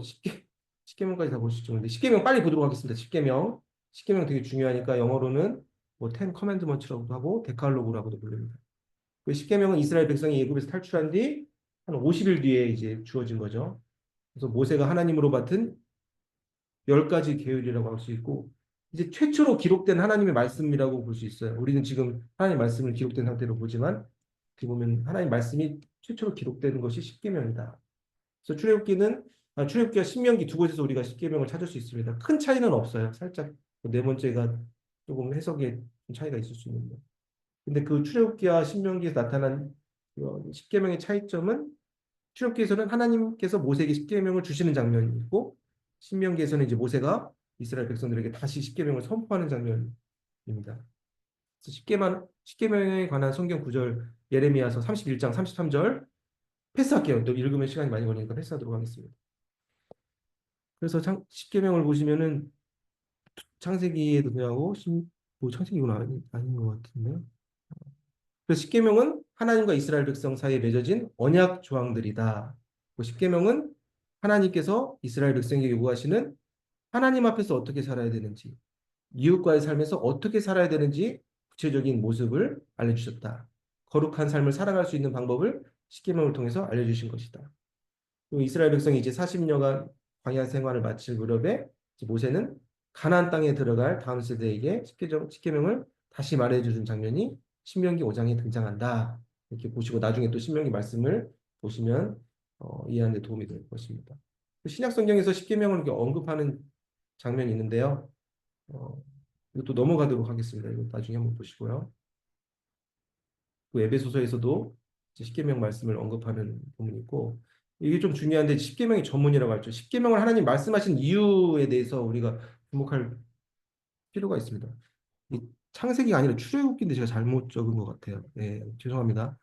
십계명까지 다 볼 수 있죠. 근데 십계명 빨리 보도록 하겠습니다. 십계명 되게 중요하니까 영어로는 뭐 텐 커맨드먼트라고도 하고 데칼로그라고도 불립니다. 그 십계명은 이스라엘 백성이 애굽에서 탈출한 뒤 한 50일 뒤에 이제 주어진 거죠. 그래서 모세가 하나님으로 맡은 10가지 계율이라고 할 수 있고 이제 최초로 기록된 하나님의 말씀이라고 볼 수 있어요. 우리는 지금 하나님 말씀을 기록된 상태로 보지만 어떻게 보면 하나님 말씀이 최초로 기록된 것이 십계명이다. 그래서 출애굽기와 신명기 두 곳에서 우리가 십계명을 찾을 수 있습니다. 큰 차이는 없어요. 살짝 네 번째가 조금 해석에 좀 차이가 있을 수 있는데. 근데 그 출애굽기와 신명기에서 나타난 십계명의 차이점은 출애굽기에서는 하나님께서 모세에게 십계명을 주시는 장면이 있고 신명기에서는 이제 모세가 이스라엘 백성들에게 다시 십계명을 선포하는 장면입니다. 그래서 십계명에 관한 성경 구절 예레미야서 31장 33절 패스할게요. 또 읽으면 시간이 많이 걸리니까 패스하도록 하겠습니다. 그래서 십계명을 보시면은 창세기에도 나오고 뭐 창세기구나 아닌 것 같은데. 그래서 십계명은 하나님과 이스라엘 백성 사이에 맺어진 언약 조항들이다. 그 십계명은 하나님께서 이스라엘 백성에게 요구하시는 하나님 앞에서 어떻게 살아야 되는지, 이웃과의 삶에서 어떻게 살아야 되는지 구체적인 모습을 알려주셨다. 거룩한 삶을 살아갈 수 있는 방법을 십계명을 통해서 알려주신 것이다. 또 이스라엘 백성이 이제 40년간 광야 생활을 마칠 무렵에 모세는 가나안 땅에 들어갈 다음 세대에게 십계명을 다시 말해주는 장면이 신명기 5장에 등장한다. 이렇게 보시고 나중에 또 신명기 말씀을 보시면 이해하는 데 도움이 될 것입니다. 신약 성경에서 십계명을 이렇게 언급하는 장면이 있는데요. 어, 이것도 넘어가도록 하겠습니다. 이거 나중에 한번 보시고요. 그 에베소서에서도 십계명 말씀을 언급하는 부분이 있고 이게 좀 중요한데 십계명이 전문이라고 하죠. 십계명을 하나님 말씀하신 이유에 대해서 우리가 주목할 필요가 있습니다. 이 창세기가 아니라 출애굽기인데 제가 잘못 적은 것 같아요. 네, 죄송합니다.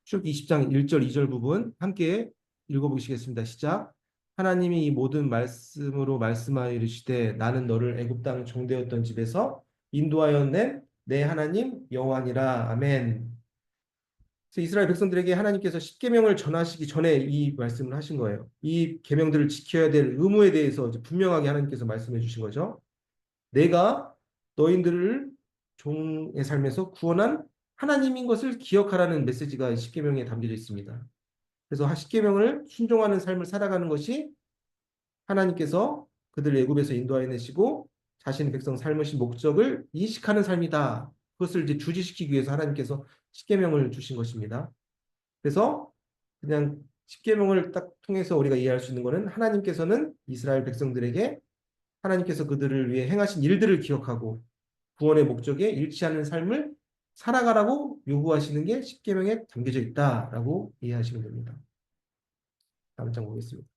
출애굽기 20장 1절 2절 부분 함께 읽어보시겠습니다. 시작. 하나님이 이 모든 말씀으로 말씀하여 이르시되 나는 너를 애굽 땅 종되었던 집에서 인도하여 낸 내 하나님 여호와니라. 아멘. 그래서 이스라엘 백성들에게 하나님께서 십계명을 전하시기 전에 이 말씀을 하신 거예요. 이 계명들을 지켜야 될 의무에 대해서 이제 분명하게 하나님께서 말씀해 주신 거죠. 내가 너희들을 종의 삶에서 구원한 하나님인 것을 기억하라는 메시지가 십계명에 담겨져 있습니다. 그래서 십계명을 순종하는 삶을 살아가는 것이 하나님께서 그들을 애굽에서 인도하여 내시고 자신의 백성 삶으신 목적을 이식하는 삶이다. 그것을 이제 주지시키기 위해서 하나님께서 십계명을 주신 것입니다. 그래서 그냥 십계명을 딱 통해서 우리가 이해할 수 있는 것은 하나님께서는 이스라엘 백성들에게 하나님께서 그들을 위해 행하신 일들을 기억하고 구원의 목적에 일치하는 삶을 살아가라고 요구하시는 게 십계명에 담겨져 있다라고 이해하시면 됩니다. 다음 장 보겠습니다.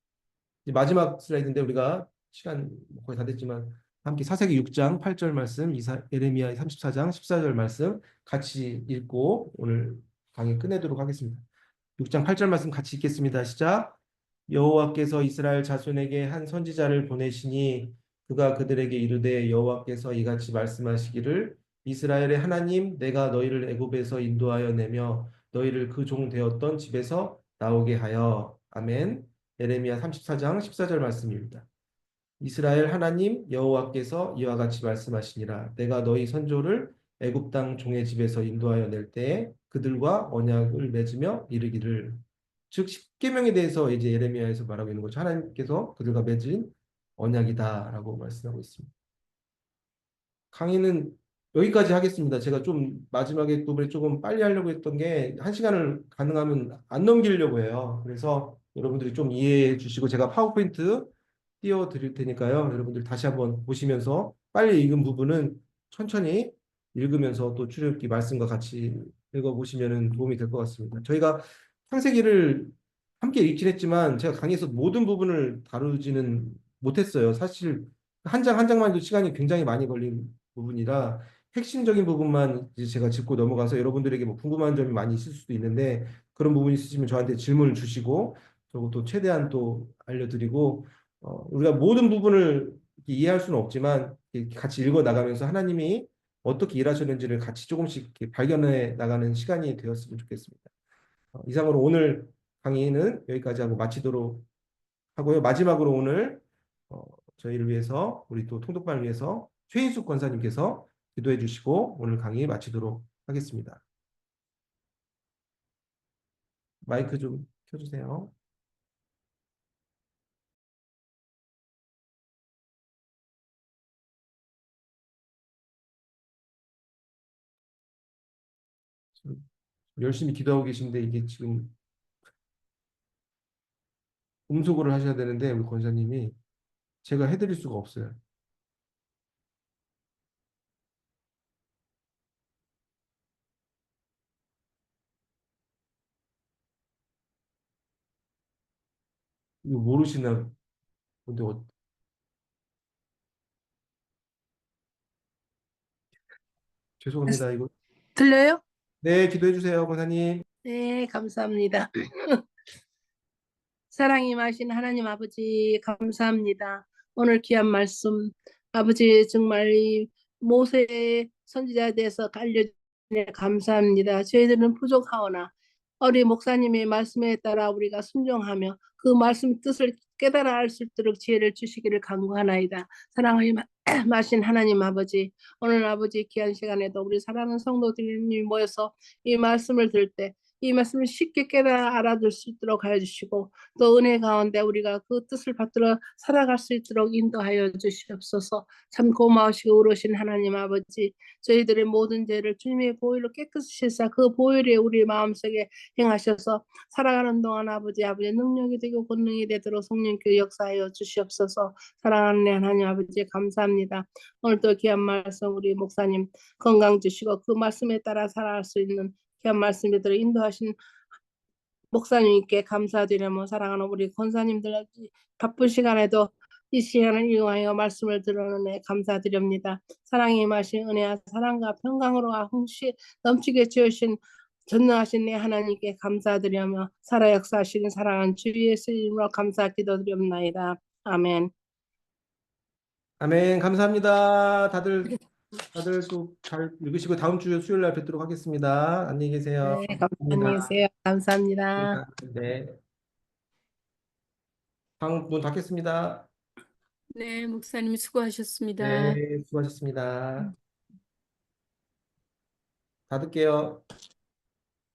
이제 마지막 슬라이드인데 우리가 시간 거의 다 됐지만 함께 사사기 6장 8절 말씀, 예레미야 34장 14절 말씀 같이 읽고 오늘 강의 끝내도록 하겠습니다. 6장 8절 말씀 같이 읽겠습니다. 시작. 여호와께서 이스라엘 자손에게 한 선지자를 보내시니 그가 그들에게 이르되 여호와께서 이같이 말씀하시기를 이스라엘의 하나님 내가 너희를 애굽에서 인도하여 내며 너희를 그 종 되었던 집에서 나오게 하여. 아멘. 예레미야 34장 14절 말씀입니다. 이스라엘 하나님 여호와께서 이와 같이 말씀하시니라 내가 너희 선조를 애굽 땅 종의 집에서 인도하여 낼 때에 그들과 언약을 맺으며 이르기를. 즉 십계명에 대해서 이제 예레미야에서 말하고 있는 거죠. 하나님께서 그들과 맺은 언약이다라고 말씀하고 있습니다. 강의는 여기까지 하겠습니다. 제가 좀 마지막에 부분에 조금 빨리 하려고 했던 게 한 시간을 가능하면 안 넘기려고 해요. 그래서 여러분들이 좀 이해해 주시고 제가 파워포인트 띄워 드릴 테니까요. 여러분들 다시 한번 보시면서 빨리 읽은 부분은 천천히 읽으면서 또 출애굽기 말씀과 같이 읽어보시면 도움이 될 것 같습니다. 저희가 창세기를 함께 읽긴 했지만 제가 강의에서 모든 부분을 다루지는 못했어요. 사실 한 장 한 장만 해도 시간이 굉장히 많이 걸린 부분이라 핵심적인 부분만 이제 제가 짚고 넘어가서 여러분들에게 뭐 궁금한 점이 많이 있을 수도 있는데 그런 부분이 있으시면 저한테 질문을 주시고 저것도 최대한 또 알려드리고 우리가 모든 부분을 이해할 수는 없지만 이렇게 같이 읽어 나가면서 하나님이 어떻게 일하셨는지를 같이 조금씩 이렇게 발견해 나가는 시간이 되었으면 좋겠습니다. 이상으로 오늘 강의는 여기까지 하고 마치도록 하고요. 마지막으로 오늘 어, 저희를 위해서 우리 또 통독반을 위해서 최인숙 권사님께서 기도해 주시고 오늘 강의 마치도록 하겠습니다. 마이크 좀 켜주세요. 지금 열심히 기도하고 계신데 이게 지금 음소거를 하셔야 되는데 우리 권사님이 제가 해드릴 수가 없어요. 이거 모르시나 본데 죄송합니다. 이거 들려요? 네, 기도해 주세요, 권사님. 네, 감사합니다. 사랑이 마신 하나님 아버지, 감사합니다. 오늘 귀한 말씀, 아버지 정말 이 모세 선지자에 대해서 알려주시니 감사합니다. 저희들은 부족하오나 우리 목사님의 말씀에 따라 우리가 순종하며 그 말씀 뜻을 깨달아 알 수 있도록 지혜를 주시기를 간구하나이다. 사랑이 마신 하나님 아버지, 오늘 아버지 귀한 시간에도 우리 사랑하는 성도들이 모여서 이 말씀을 들을 때 이 말씀을 쉽게 깨달아 알아들 수 있도록 하여 주시고 또 은혜 가운데 우리가 그 뜻을 받들어 살아갈 수 있도록 인도하여 주시옵소서. 참 고마우시고 의로우신 하나님 아버지, 저희들의 모든 죄를 주님의 보혈로 깨끗이 씻사 그 보혈에 우리 마음속에 행하셔서 살아가는 동안 아버지 능력이 되고 권능이 되도록 성령께 역사하여 주시옵소서. 사랑하는 하나님 아버지 감사합니다. 오늘도 귀한 말씀 우리 목사님 건강 주시고 그 말씀에 따라 살아갈 수 있는 귀한 말씀들을 인도하신 목사님께 감사드리며 사랑하는 우리 권사님들 바쁜 시간에도 이 시간을 이용하여 말씀을 들어주네 감사드립니다. 사랑이 임하신 은혜와 사랑과 평강으로 흥시 넘치게 주신 전능하신 내 하나님께 감사드리며 살아 역사하시는 사랑하는 주 예수의 이름으로 감사 기도드립니다. 아멘. 아멘. 감사합니다. 다들 또 잘 읽으시고 다음 주 수요일 날 뵙도록 하겠습니다. 안녕히 계세요. 네, 안녕히 감사합니다. 계세요. 감사합니다. 네. 방 문 닫겠습니다. 네, 목사님 수고하셨습니다. 네, 수고하셨습니다. 닫을게요.